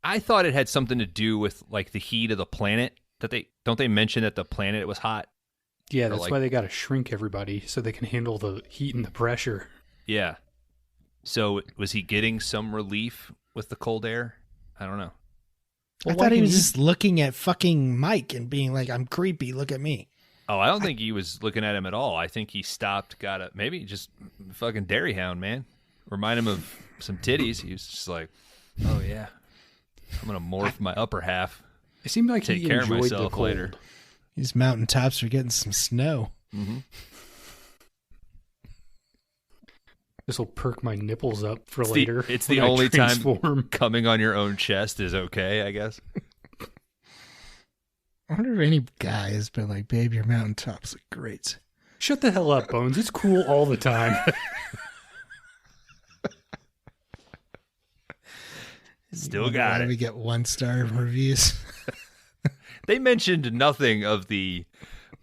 I thought it had something to do with like the heat of the planet. That they mention that the planet was hot? Yeah, that's why they got to shrink everybody so they can handle the heat and the pressure. Yeah. So was he getting some relief with the cold air? I don't know. I thought he was just looking at fucking Mike and being like, I'm creepy, look at me. Oh, I don't think he was looking at him at all. I think he stopped, maybe just fucking dairy hound, man. Remind him of some titties. He was just like, oh yeah, I'm going to morph my upper half. It seemed like take he care of enjoyed myself the cold. later. These mountaintops are getting some snow. Mm-hmm. This will perk my nipples up for later. It's the only time coming on your own chest is okay, I guess. I wonder if any guy has been like, babe, your mountaintops look great. Shut the hell up, Bones. It's cool all the time. Still got it. We get 1-star reviews. They mentioned nothing of the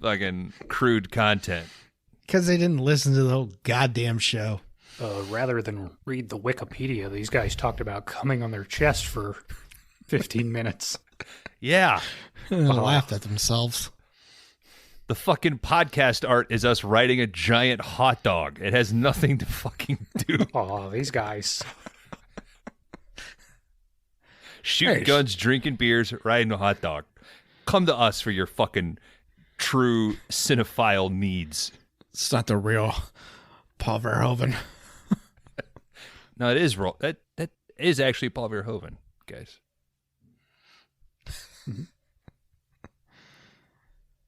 fucking crude content. Because they didn't listen to the whole goddamn show. Rather than read the Wikipedia, these guys talked about coming on their chest for 15 minutes. Yeah. They laughed at themselves. The fucking podcast art is us riding a giant hot dog. It has nothing to fucking do. Oh, these guys. Shooting guns, drinking beers, riding a hot dog. Come to us for your fucking true cinephile needs. It's not the real Paul Verhoeven. No, it is real. That is actually Paul Verhoeven, guys.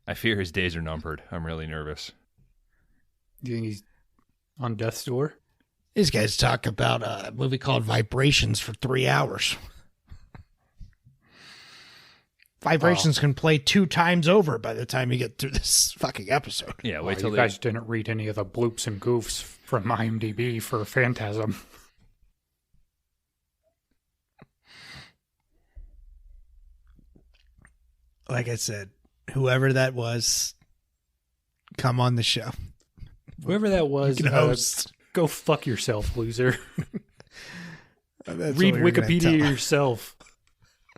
I fear his days are numbered. I'm really nervous. Do you think he's on death's door? These guys talk about a movie called Vibrations for 3 hours. Vibrations can play 2 times over by the time you get through this fucking episode. Yeah, wait till you guys didn't read any of the bloops and goofs from IMDb for Phantasm. Like I said, whoever that was, come on the show. Whoever that was, go fuck yourself, loser. Read Wikipedia yourself,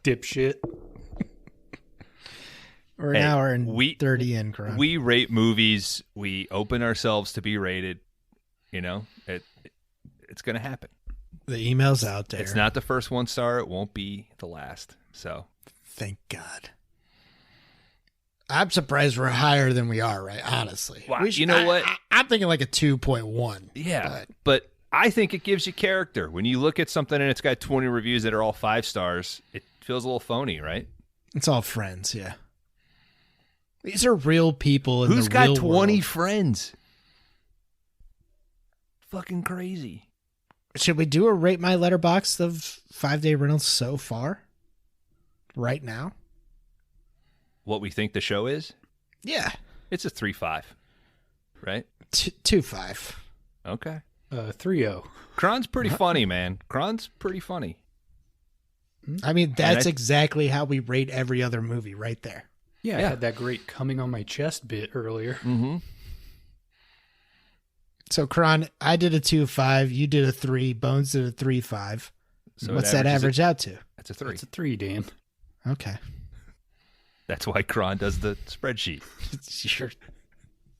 dipshit. We're an hour and 30 in, Kron. We rate movies. We open ourselves to be rated. You know, it's going to happen. The email's out there. It's not the first 1-star. It won't be the last. So, thank God. I'm surprised we're higher than we are, right? Honestly. Wow. You know what? I'm thinking like a 2.1. Yeah, but I think it gives you character. When you look at something and it's got 20 reviews that are all 5 stars, it feels a little phony, right? It's all friends, yeah. These are real people in the real world. Who's got 20 friends? Fucking crazy. Should we do a Rate My Letterboxd of 5-day rentals so far? Right now? What we think the show is? Yeah. It's a 3.5, right? 2.5. Okay. 3.0. Kron's pretty funny, man. Kron's pretty funny. I mean, that's exactly how we rate every other movie right there. Yeah, I had that great coming on my chest bit earlier. Mm-hmm. So, Kron, I did a 2.5. You did a 3. Bones did a 3.5. So what's that average out to? That's a 3. It's a 3, Dan. Okay. That's why Kron does the spreadsheet.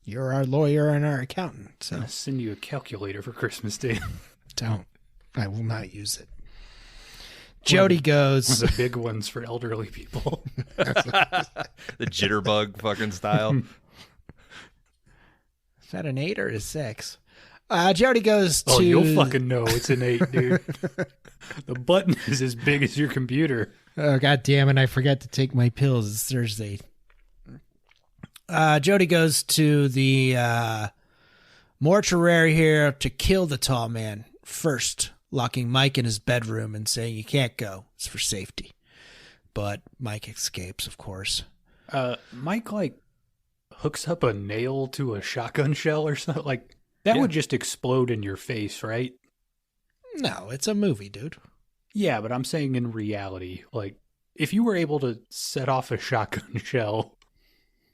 You're our lawyer and our accountant. So I'm going to send you a calculator for Christmas, Dan. Don't. I will not use it. Jody goes. One of the big ones for elderly people. The jitterbug fucking style. Is that an 8 or a 6? Jody goes to... Oh, you'll fucking know it's an 8, dude. The button is as big as your computer. Oh, God damn it. I forgot to take my pills. It's Thursday. Jody goes to the mortuary here to kill the tall man first, locking Mike in his bedroom and saying, you can't go. It's for safety. But Mike escapes, of course. Mike, hooks up a nail to a shotgun shell or something. That would just explode in your face, right? No, it's a movie, dude. Yeah, but I'm saying in reality, like, if you were able to set off a shotgun shell...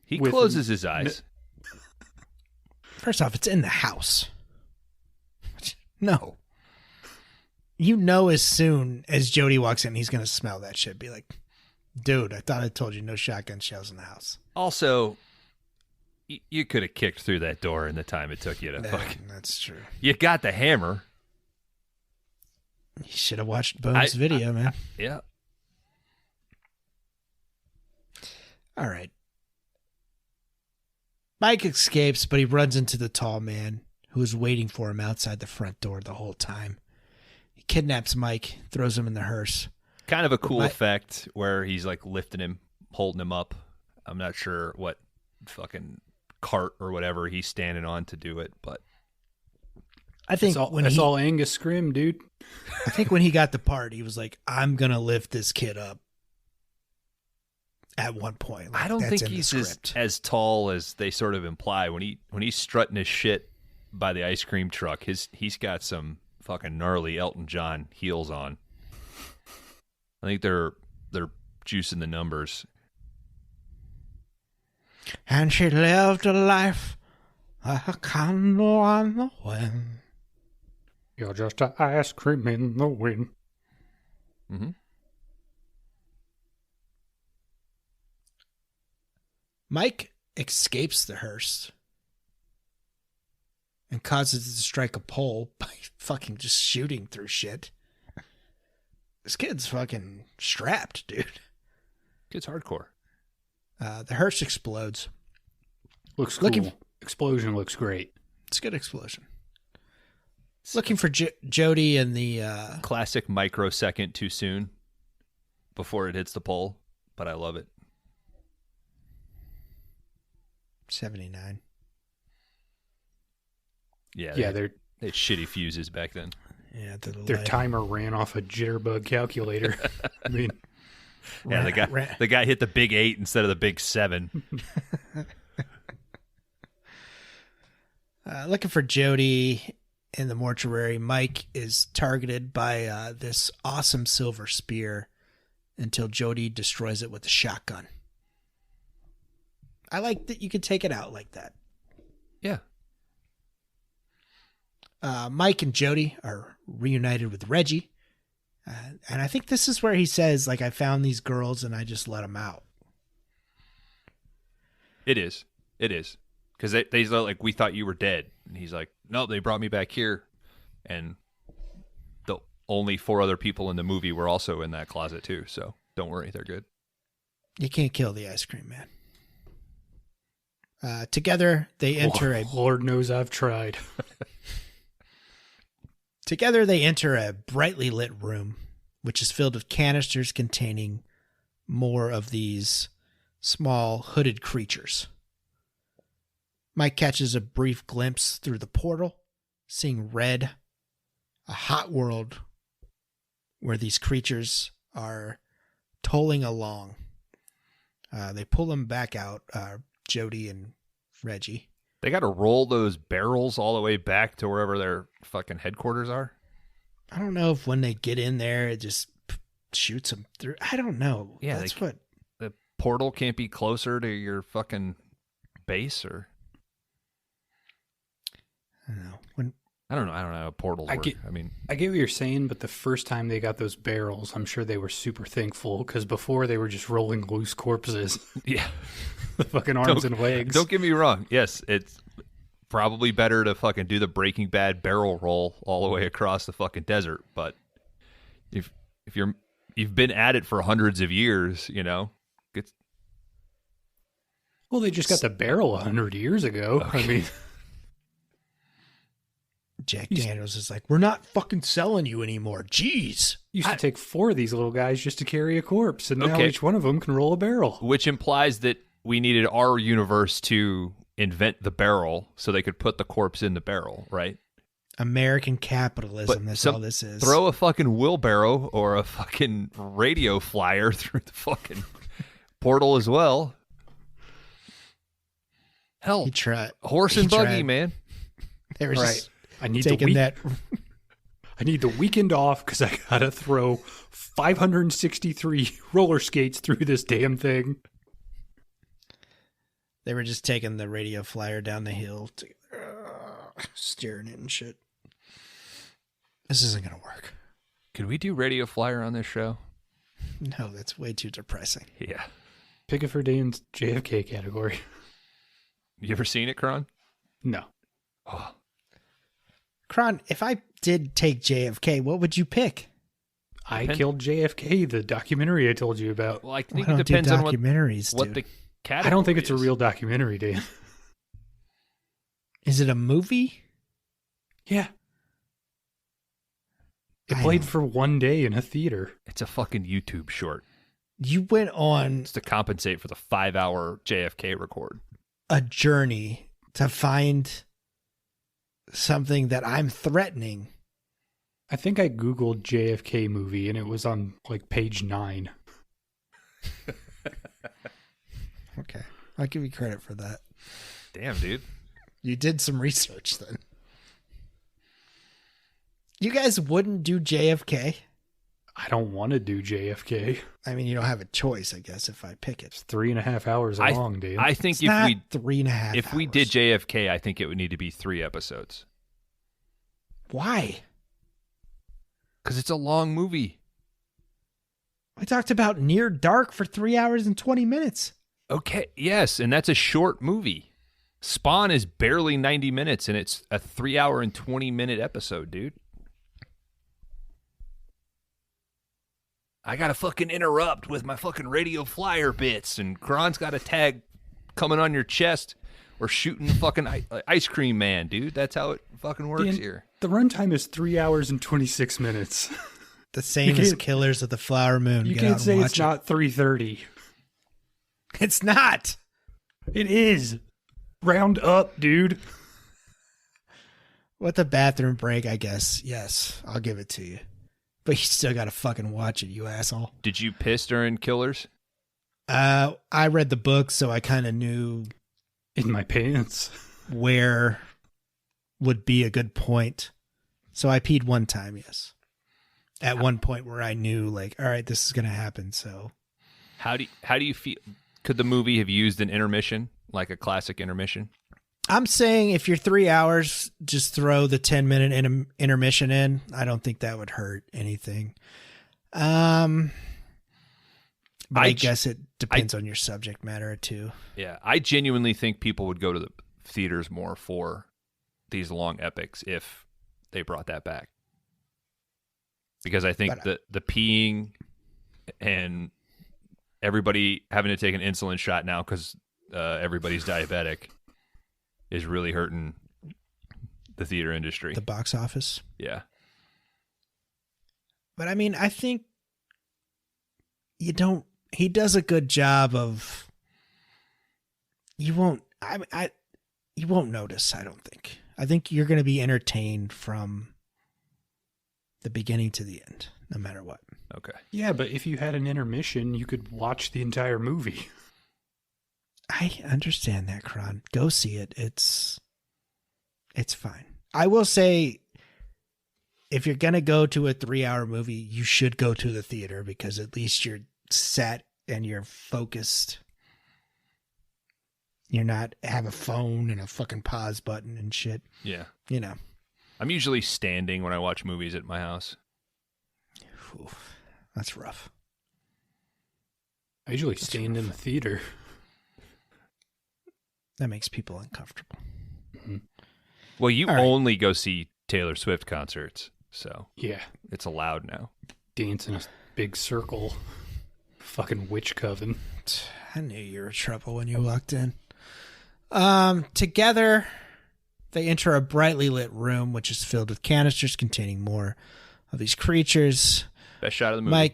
He closes his eyes. First off, it's in the house. No. You know as soon as Jody walks in, he's going to smell that shit. Be like, dude, I thought I told you no shotgun shells in the house. Also, you could have kicked through that door in the time it took you to fucking... That's true. You got the hammer. You should have watched Bone's video, man. Yeah. All right. Mike escapes, but he runs into the tall man who is waiting for him outside the front door the whole time. He kidnaps Mike, throws him in the hearse. Kind of a cool effect where he's like lifting him, holding him up. I'm not sure what fucking cart or whatever he's standing on to do it, but I think that's all Angus Scrim, dude. I think when he got the part, he was like, I'm going to lift this kid up. At one point, like, I don't think he's as tall as they sort of imply when he's strutting his shit by the ice cream truck. He's got some fucking gnarly Elton John heels on. I think they're juicing the numbers. And she lived a life like a candle on the wind. You're just an ice cream in the wind. Mm-hmm. Mike escapes the hearse and causes it to strike a pole by fucking just shooting through shit. This kid's fucking strapped, dude. Kid's hardcore. The hearse explodes. Looks cool. Explosion looks great. It's a good explosion. Looking for Jody and the... Classic microsecond too soon before it hits the pole, but I love it. 79. Yeah, they had shitty fuses back then. Yeah, their timer ran off a jitterbug calculator. I mean, yeah, the guy hit the big 8 instead of the big 7. Looking for Jody in the mortuary. Mike is targeted by this awesome silver spear until Jody destroys it with a shotgun. I like that you could take it out like that. Yeah. Mike and Jody are reunited with Reggie. And I think this is where he says, like, I found these girls and I just let them out. It is. Because they're like, we thought you were dead. And he's like, no, they brought me back here. And the only 4 other people in the movie were also in that closet too. So don't worry, they're good. You can't kill the ice cream man. Together, they enter Lord knows I've tried. Together, they enter a brightly lit room, which is filled with canisters containing more of these small hooded creatures. Mike catches a brief glimpse through the portal, seeing red, a hot world where these creatures are tolling along. They pull them back out, Jody and Reggie. They got to roll those barrels all the way back to wherever their fucking headquarters are. I don't know if when they get in there, it just shoots them through. I don't know. Yeah, that's what the portal can't be closer to your fucking base, or I don't know. I don't know how portals work. I get what you're saying, but the first time they got those barrels, I'm sure they were super thankful because before they were just rolling loose corpses. Yeah. The fucking arms and legs. Don't get me wrong. Yes, it's probably better to fucking do the Breaking Bad barrel roll all the way across the fucking desert. But if you've been at it for hundreds of years, you know. Well, they just got the barrel 100 years ago. Okay. I mean, Jack Daniels is like, we're not fucking selling you anymore. Jeez. Used to take 4 of these little guys just to carry a corpse, and now each one of them can roll a barrel. Which implies that we needed our universe to invent the barrel so they could put the corpse in the barrel, right? American capitalism, that's all this is. Throw a fucking wheelbarrow or a fucking radio flyer through the fucking portal as well. Hell, he tried. Horse and buggy, man. They were just I need taking that. I need the weekend off because I got to throw 563 roller skates through this damn thing. They were just taking the radio flyer down the hill, steering it and shit. This isn't going to work. Could we do Radio Flyer on this show? No, that's way too depressing. Yeah. Pick it for Dan's JFK category. You ever seen it, Kron? No. Oh. Kron, if I did take JFK, what would you pick? I killed JFK, the documentary I told you about. Well, I think it depends on what the category I don't think it's a is. real documentary, Dan. Is it a movie? Yeah. It played for one day in a theater. It's a fucking YouTube short. You went on It's to compensate for the 5-hour JFK record. a journey to find something that I'm threatening. I think I Googled JFK movie and it was on like page 9. Okay. I'll give you credit for that. Damn, dude. You did some research then. You guys wouldn't do JFK? I don't want to do JFK. I mean, you don't have a choice, I guess, if I pick it. It's 3.5 hours long, Dan. I think It's not if 3.5 we hours. did JFK, I think it would need to be 3 episodes. Why? Because it's a long movie. We talked about Near Dark for 3 hours and 20 minutes. Okay, yes, and that's a short movie. Spawn is barely 90 minutes, and it's a 3-hour and 20-minute episode, dude. I gotta fucking interrupt with my fucking Radio Flyer bits, and Kron's got a tag coming on your chest or shooting the fucking ice cream man, dude. That's how it fucking works Dan, here. The runtime is 3 hours and 26 minutes. The same as Killers of the Flower Moon. You Get can't out and say watch it's not 3:30. It's not. It is. Round up, dude. With a bathroom break, I guess. Yes, I'll give it to you. But you still gotta fucking watch it, you asshole. Did you piss during Killers? I read the book, so I kind of knew In my pants. where would be a good point. So I peed one time, yes. At one point where I knew, like, all right, this is gonna happen. So How do you feel? Could the movie have used an intermission, like a classic intermission? I'm saying if you're 3 hours, just throw the 10-minute intermission in. I don't think that would hurt anything. But I guess it depends on your subject matter too. Yeah, I genuinely think people would go to the theaters more for these long epics if they brought that back. Because I think the peeing and everybody having to take an insulin shot now because everybody's diabetic is really hurting the theater industry. The box office. Yeah. But I mean, I think he does a good job of, you won't notice, I don't think. I think you're going to be entertained from the beginning to the end, no matter what. Okay. Yeah, but if you had an intermission, you could watch the entire movie. I understand that, Kron. Go see it. It's fine. I will say, if you're going to go to a 3-hour movie, you should go to the theater because at least you're set and you're focused. You're not have a phone and a fucking pause button and shit. Yeah. You know. I'm usually standing when I watch movies at my house. Oof, that's rough. I usually stand in the theater. That makes people uncomfortable. Mm-hmm. Well, you All right. only go see Taylor Swift concerts, so Yeah. it's allowed now. Dance in a big circle. Fucking witch coven. I knew you were trouble when you walked in. Together, they enter a brightly lit room, which is filled with canisters containing more of these creatures. Best shot of the movie.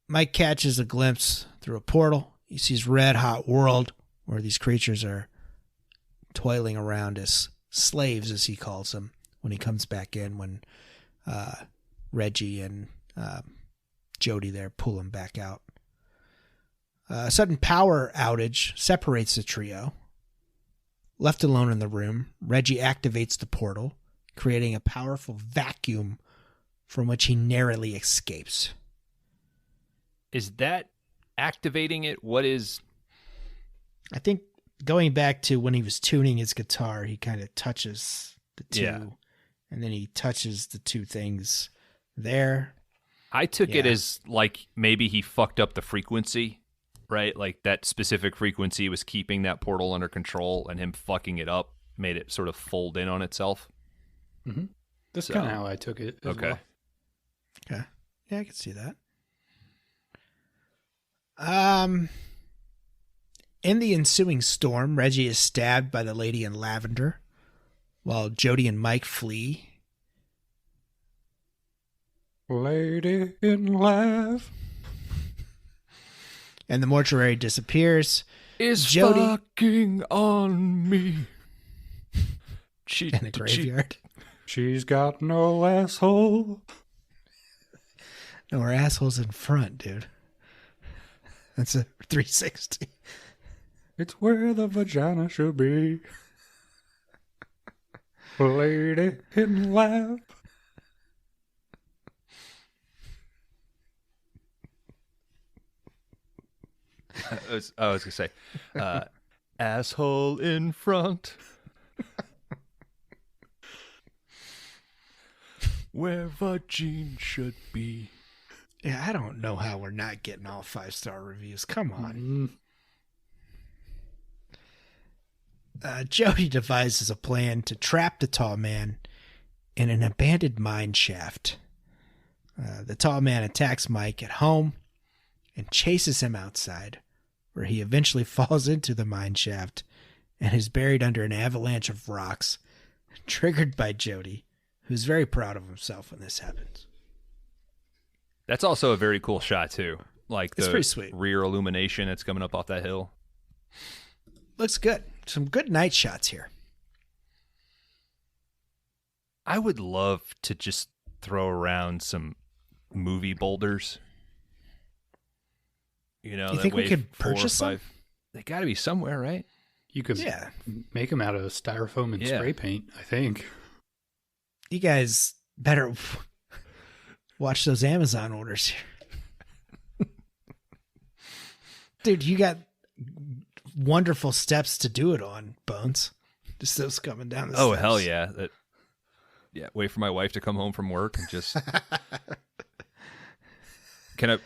Mike catches a glimpse through a portal. He sees red hot world where these creatures are toiling around as slaves, as he calls them, when he comes back in, when Reggie and Jody there pull him back out. A sudden power outage separates the trio. Left alone in the room, Reggie activates the portal, creating a powerful vacuum from which he narrowly escapes. Is that activating it? What is... I think going back to when he was tuning his guitar, he kind of touches the two, Yeah. and then he touches the two things there. I took it Yeah. as like maybe he fucked up the frequency, right? Like that specific frequency was keeping that portal under control, and him fucking it up made it sort of fold in on itself. Mm-hmm. That's So- kind of how I took it. As Okay. well. Okay. Yeah, I can see that. In the ensuing storm, Reggie is stabbed by the lady in lavender, while Jody and Mike flee. Lady in love. And the mortuary disappears. Is Jody- fucking on me. She, In a graveyard. She's got no asshole. No, her asshole's in front, dude. That's a 360. It's where the vagina should be. Lady in love. I was going to say, asshole in front. Where vagine should be. Yeah, I don't know how we're not getting all 5-star reviews. Come on. Mm. Jody devises a plan to trap the tall man in an abandoned mine shaft. The tall man attacks Mike at home and chases him outside, where he eventually falls into the mine shaft and is buried under an avalanche of rocks, triggered by Jody, who's very proud of himself when this happens. That's also a very cool shot, too. Like It's the pretty sweet. rear illumination that's coming up off that hill. Looks good. Some good night shots here. I would love to just throw around some movie boulders. You know, You that think we weigh could 4 or purchase some? 5. They got to be somewhere, right? You could Yeah. make them out of styrofoam and Yeah. spray paint, I think. You guys better watch those Amazon orders here. Dude, you got wonderful steps to do it on, Bones. Just those coming down the Oh, steps. hell yeah. Yeah, wait for my wife to come home from work and just...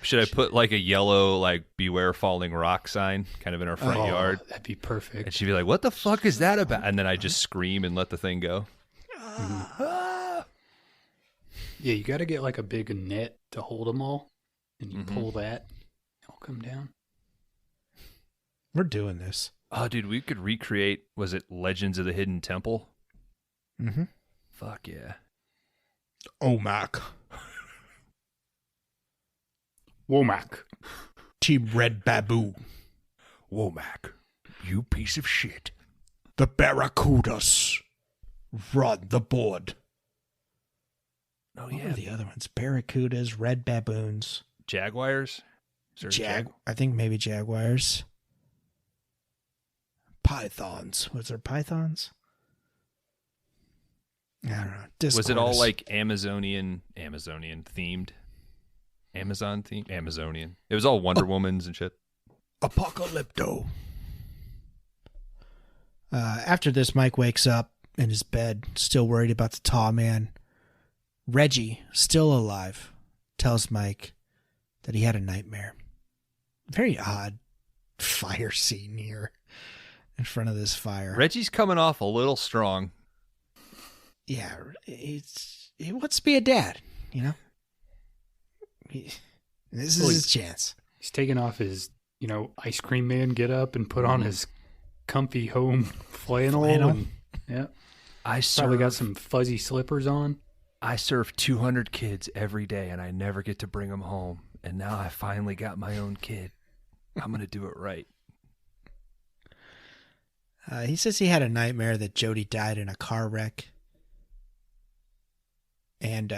Should I put like a yellow, like, beware falling rock sign kind of in our front Oh, yard? that'd be perfect. And she'd be like, what the fuck is that about? And then I just scream and let the thing go. Yeah, you got to get like a big net to hold them all, and you Mhm. pull that, it'll come down. We're doing this. Oh, dude, we could recreate, was it Legends of the Hidden Temple? Mm-hmm. Fuck yeah. Oh, Mac. Womack. Team Red Babu. Womack, you piece of shit. The Barracudas. Run the board. Oh, What yeah. are the other ones? Barracudas, Red Baboons. Jaguars? Is there a I think maybe Jaguars. Pythons. Was there pythons? I don't know. Was it all Discordus. like Amazonian themed? Amazon themed? Amazonian. It was all Wonder Womans and shit. Apocalypto? After this, Mike wakes up in his bed, still worried about the tall man. Reggie, still alive, tells Mike that he had a nightmare. Very odd fire scene here in front of this fire. Reggie's coming off a little strong. Yeah, he wants to be a dad, you know? This is his chance. He's taking off his, ice cream man get up and put on his comfy home flannel. And, yeah. I Probably got serve, some fuzzy slippers on. I serve 200 kids every day, and I never get to bring them home. And now I finally got my own kid. I'm going to do it right. He says he had a nightmare that Jody died in a car wreck. And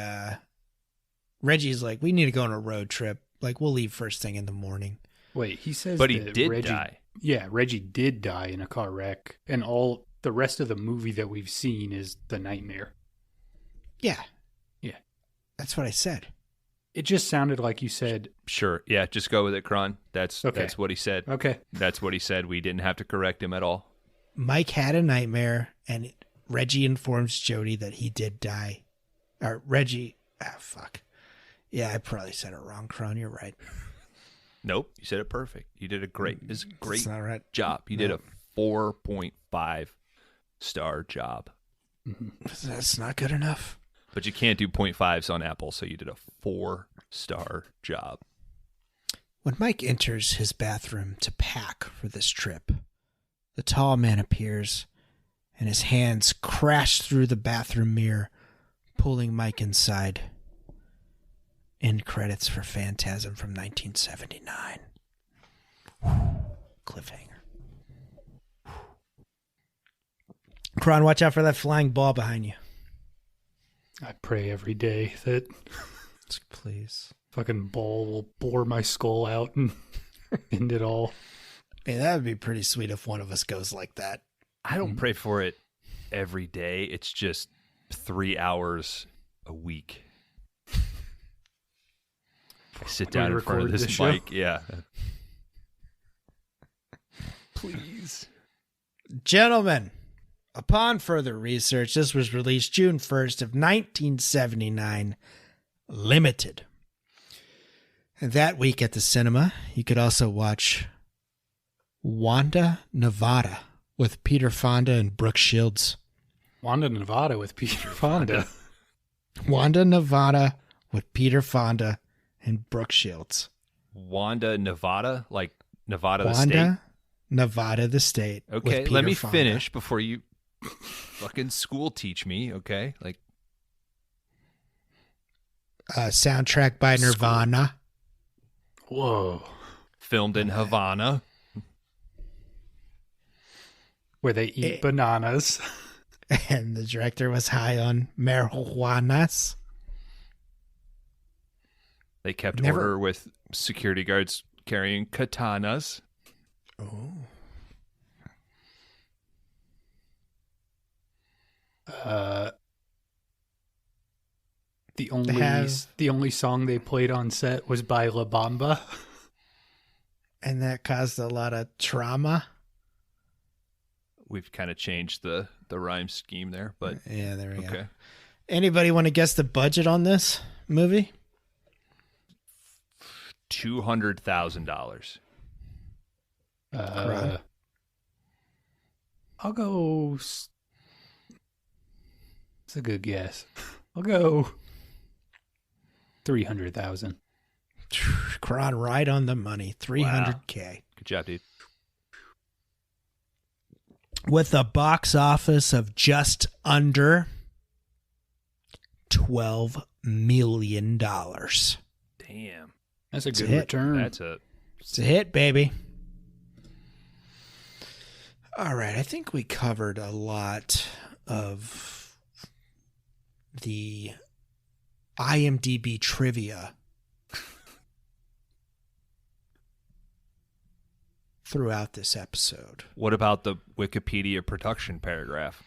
Reggie's like, we need to go on a road trip. Like, we'll leave first thing in the morning. Wait, he says But he that did Reggie, die. Yeah, Reggie did die in a car wreck. And all the rest of the movie that we've seen is the nightmare. Yeah. Yeah. That's what I said. It just sounded like you said. Sure. Yeah, just go with it, Kron. That's what he said. Okay. That's what he said. We didn't have to correct him at all. Mike had a nightmare, and Reggie informs Jody that he did die. Or Reggie, fuck. Yeah, I probably said it wrong, Kron. You're right. Nope, you said it perfect. You did a great That's not right. job. You did a 4.5 star job. That's not good enough. But you can't do 0.5s on Apple, so you did a 4-star job. When Mike enters his bathroom to pack for this trip, the tall man appears, and his hands crash through the bathroom mirror, pulling Mike inside. End credits for Phantasm from 1979. Cliffhanger. Kron, watch out for that flying ball behind you. I pray every day that Please. fucking ball will bore my skull out and end it all. Hey, that would be pretty sweet if one of us goes like that. I don't pray for it every day. It's just 3 hours a week. I sit down in front of this mic. Yeah. Please. Gentlemen, upon further research, this was released June 1st of 1979, limited. And that week at the cinema, you could also watch Wanda, Nevada with Peter Fonda and Brooke Shields. Wanda, Nevada with Peter Fonda. Wanda, Nevada with Peter Fonda and Brooke Shields. Wanda, Nevada? Like Nevada the Wanda, state? Nevada the state. Okay, with let me Peter Fonda. finish before you fucking school teach me, okay? Like Soundtrack by Nirvana. Whoa. filmed in Havana. Where they eat bananas. And the director was high on marijuanas. They kept order with security guards carrying katanas. Oh. The only song they played on set was by La Bamba. And that caused a lot of trauma. We've kind of changed the rhyme scheme there, but Yeah, there we go. okay. Anybody want to guess the budget on this movie? $200,000. Kron? I'll go. It's a good guess. I'll go 300,000. Kron, right on the money. $300K. Good job, dude. With a box office of just under $12 million. Damn. That's a It's good a hit. return. It's a hit, baby. All right, I think we covered a lot of the IMDb trivia throughout this episode. What about the Wikipedia production paragraph?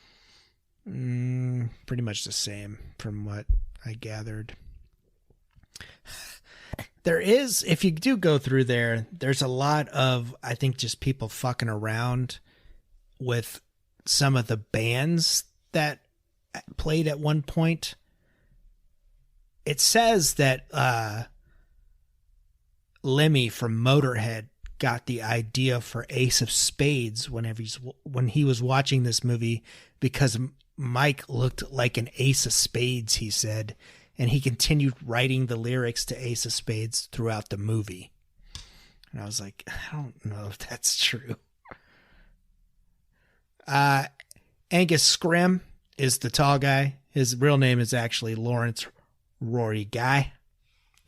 Pretty much the same from what I gathered. There is, if you do go through there, there's a lot of, I think, just people fucking around with some of the bands that played at one point. It says that Lemmy from Motorhead got the idea for Ace of Spades when he was watching this movie because Mike looked like an ace of spades, he said, and he continued writing the lyrics to Ace of Spades throughout the movie. And I was like, I don't know if that's true. Angus Scrim is the tall guy. His real name is actually Lawrence Rory Guy.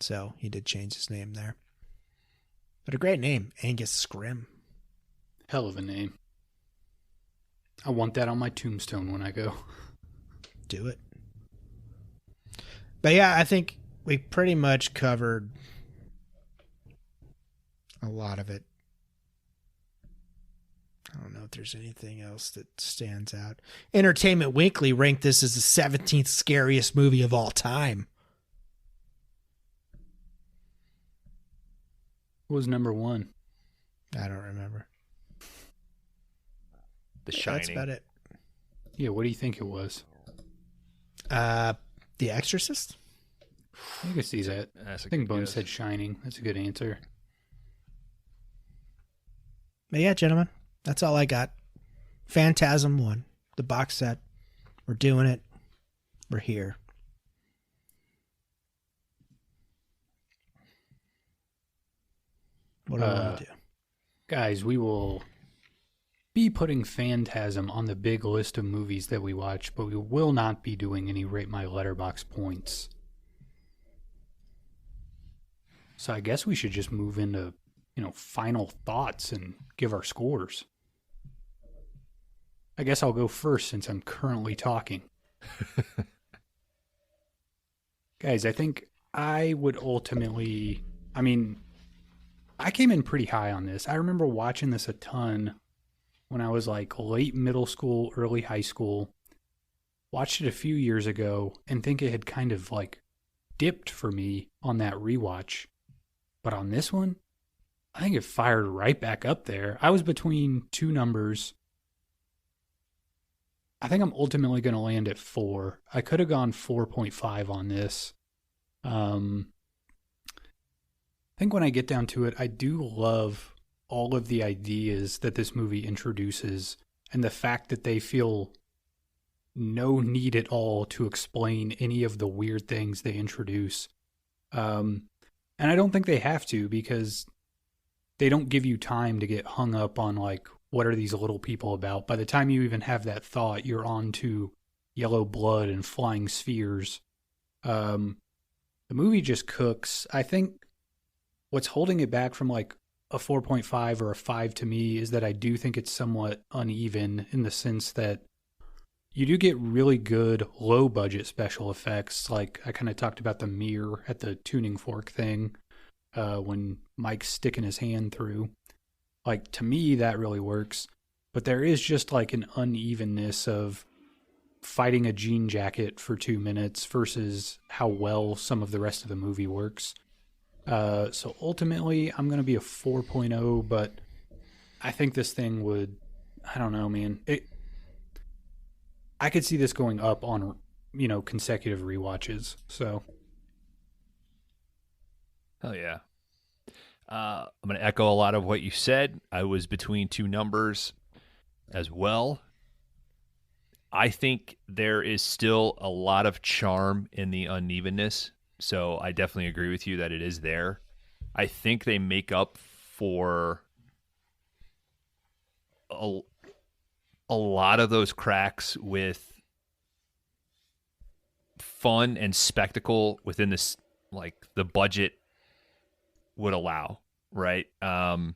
So he did change his name there. But a great name, Angus Scrim. Hell of a name. I want that on my tombstone when I go. Do it. But yeah, I think we pretty much covered a lot of it. I don't know if there's anything else that stands out. Entertainment Weekly ranked this as the 17th scariest movie of all time. What was number 1? I don't remember. The Shining. That's about it. Yeah, what do you think it was? The Exorcist? I can see that. I think Bone said Shining. That's a good answer. But yeah, gentlemen, that's all I got. Phantasm 1, the box set. We're doing it. We're here. What do I want to do? Guys, we will be putting Phantasm on the big list of movies that we watch, but we will not be doing any Rate My Letterboxd points. So I guess we should just move into, final thoughts and give our scores. I guess I'll go first since I'm currently talking. Guys, I think I would ultimately... I came in pretty high on this. I remember watching this a ton when I was like late middle school, early high school. Watched it a few years ago and think it had kind of like dipped for me on that rewatch. But on this one, I think it fired right back up there. I was between two numbers. I think I'm ultimately going to land at 4. I could have gone 4.5 on this. I think when I get down to it, I do love all of the ideas that this movie introduces and the fact that they feel no need at all to explain any of the weird things they introduce. And I don't think they have to because they don't give you time to get hung up on like, what are these little people about? By the time you even have that thought, you're on to yellow blood and flying spheres. The movie just cooks. I think what's holding it back from like a 4.5 or a 5 to me is that I do think it's somewhat uneven in the sense that you do get really good low budget special effects. Like I kind of talked about the mirror at the tuning fork thing when Mike's sticking his hand through. Like to me, that really works. But there is just like an unevenness of fighting a jean jacket for 2 minutes versus how well some of the rest of the movie works. So ultimately, I'm going to be a 4.0, but I think this thing would, I don't know, man. I could see this going up on, consecutive rewatches. So. Hell yeah. I'm going to echo a lot of what you said. I was between two numbers as well. I think there is still a lot of charm in the unevenness. So I definitely agree with you that it is there. I think they make up for a lot of those cracks with fun and spectacle within this, like the budget would allow, right? I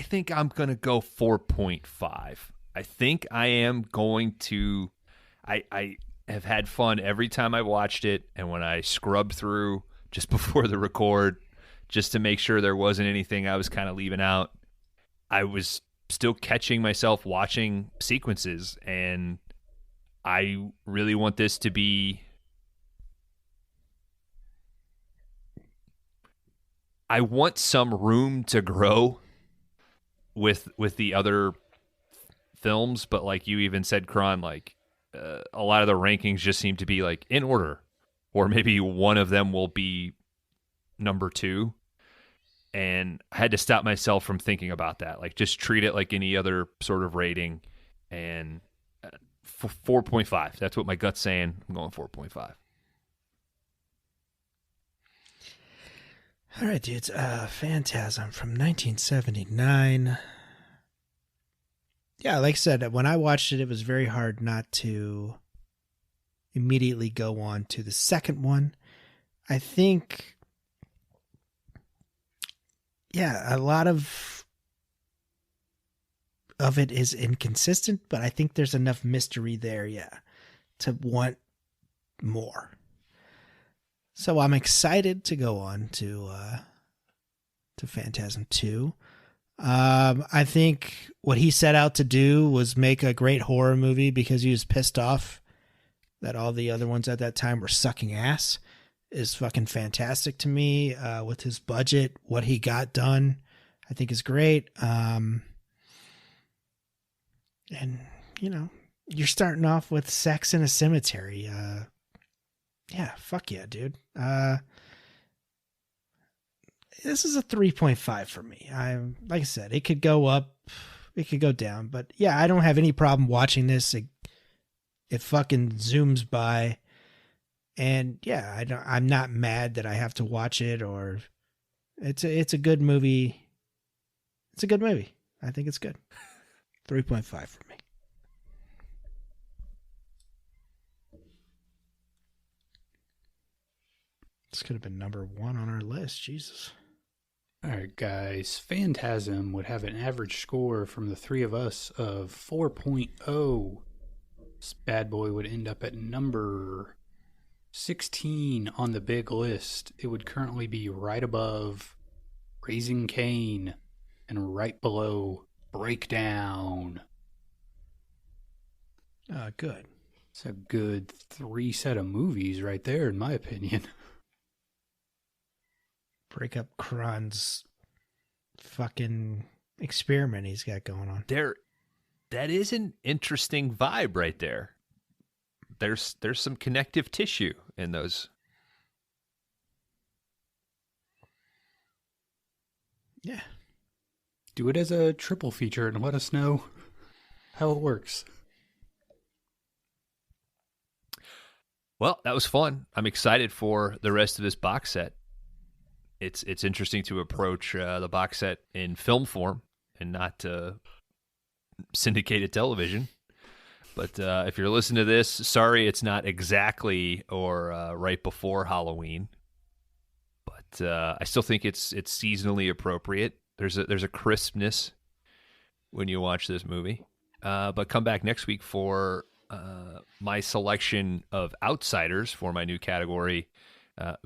think I'm going to go 4.5. I think I am going to... I have had fun every time I watched it, and when I scrubbed through just before the record, just to make sure there wasn't anything I was kind of leaving out, I was still catching myself watching sequences, and I really want this to be... I want some room to grow with the other films, but like you even said, Kron, like a lot of the rankings just seem to be like in order, or maybe one of them will be number 2. And I had to stop myself from thinking about that. Like just treat it like any other sort of rating. And 4.5. That's what my gut's saying. I'm going 4.5. All right, dudes. Phantasm from 1979. Yeah, like I said, when I watched it, it was very hard not to immediately go on to the second one. I think, yeah, a lot of it is inconsistent, but I think there's enough mystery there, yeah, to want more. So I'm excited to go on to Phantasm 2. I think what he set out to do was make a great horror movie because he was pissed off that all the other ones at that time were sucking ass is fucking fantastic to me. With his budget, what he got done, I think is great. And you know, you're starting off with Sex in a Cemetery. Yeah, fuck yeah, dude. This is a 3.5 for me. Like I said, it could go up, it could go down, but yeah, I don't have any problem watching this. It fucking zooms by, and yeah, I'm not mad that I have to watch it, or it's a good movie. It's a good movie. I think it's good. 3.5 for me. This could have been number 1 on our list. Jesus. All right, guys. Phantasm would have an average score from the three of us of 4.0. This bad boy would end up at number 16 on the big list. It would currently be right above Raising Cain and right below Breakdown. Good. It's a good 3 set of movies right there, in my opinion. Break up Kron's fucking experiment he's got going on. That is an interesting vibe right there. There's some connective tissue in those. Yeah. Do it as a triple feature and let us know how it works. Well, that was fun. I'm excited for the rest of this box set. It's interesting to approach the box set in film form and not syndicated television. But if you're listening to this, sorry it's not exactly or right before Halloween. But I still think it's seasonally appropriate. There's a crispness when you watch this movie. But come back next week for my selection of outsiders for my new category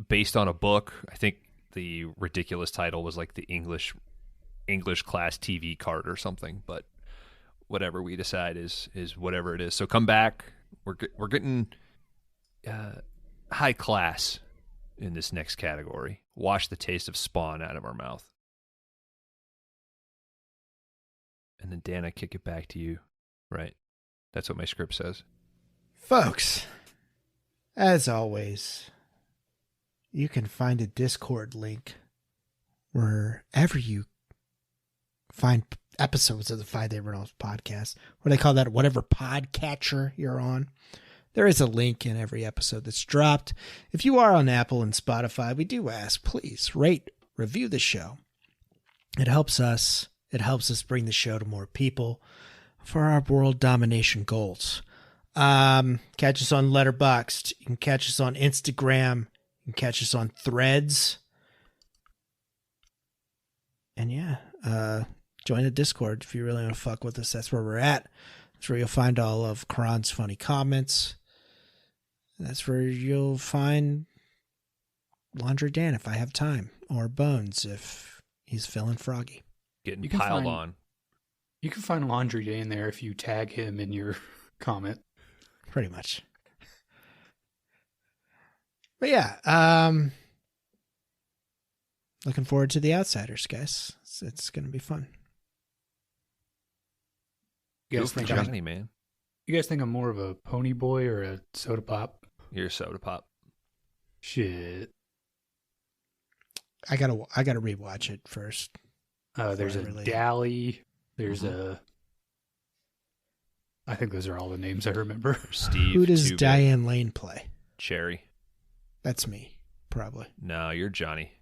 based on a book. I think the ridiculous title was like the English class TV card or something, but whatever we decide is whatever it is. So come back. We're getting high class in this next category. Wash the taste of Spawn out of our mouth. And then Dan, I kick it back to you. Right. That's what my script says. Folks, as always, you can find a Discord link wherever you find episodes of the 5 Day Rentals podcast. What do they call that? Whatever podcatcher you're on. There is a link in every episode that's dropped. If you are on Apple and Spotify, we do ask, please rate, review the show. It helps us. It helps us bring the show to more people for our world domination goals. Catch us on Letterboxd. You can catch us on Instagram. You can catch us on Threads. And yeah, join the Discord if you really want to fuck with us. That's where we're at. That's where you'll find all of Kron's funny comments. That's where you'll find Laundry Dan if I have time, or Bones if he's feeling froggy. Getting piled on. You can find Laundry Dan there if you tag him in your comment. Pretty much. But yeah, looking forward to the Outsiders, guys. It's going to be fun. You guys think Johnny, man. You guys think I'm more of a pony boy or a soda pop? You're a soda pop. Shit. I gotta rewatch it first. There's a Dally. There's a. I think those are all the names I remember. Steve. Who does Diane Lane play? Cherry. That's me, probably. No, you're Johnny.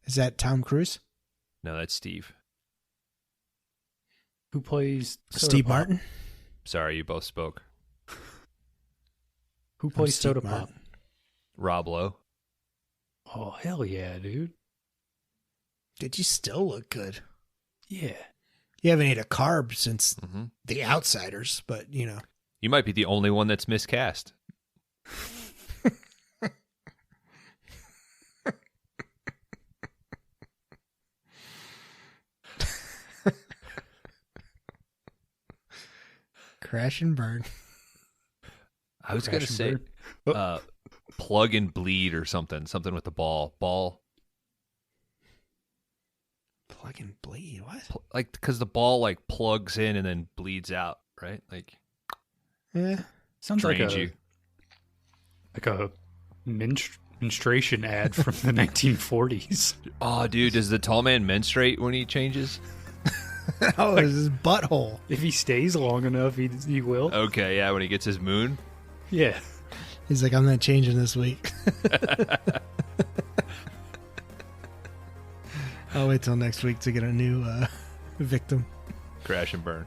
Is that Tom Cruise? No, that's Steve. Who plays Soda Steve Pop? Martin? Sorry, you both spoke. Who plays Steve Soda Martin. Pop? Rob Lowe. Oh, hell yeah, dude. Did you still look good? Yeah. You haven't ate a carb since The Outsiders, but you know. You might be the only one that's miscast. Crash and burn. I was going to say plug and bleed or something with the ball. Plug and bleed. What? Like, because the ball like plugs in and then bleeds out, right? Like, Yeah. Sounds like drains a menstruation ad from the 1940s. Oh, dude, does the tall man menstruate when he changes? Oh, it's his butthole. If he stays long enough, he will. Okay, yeah, when he gets his moon. Yeah. He's like, I'm not changing this week. I'll wait till next week to get a new victim. Crash and burn.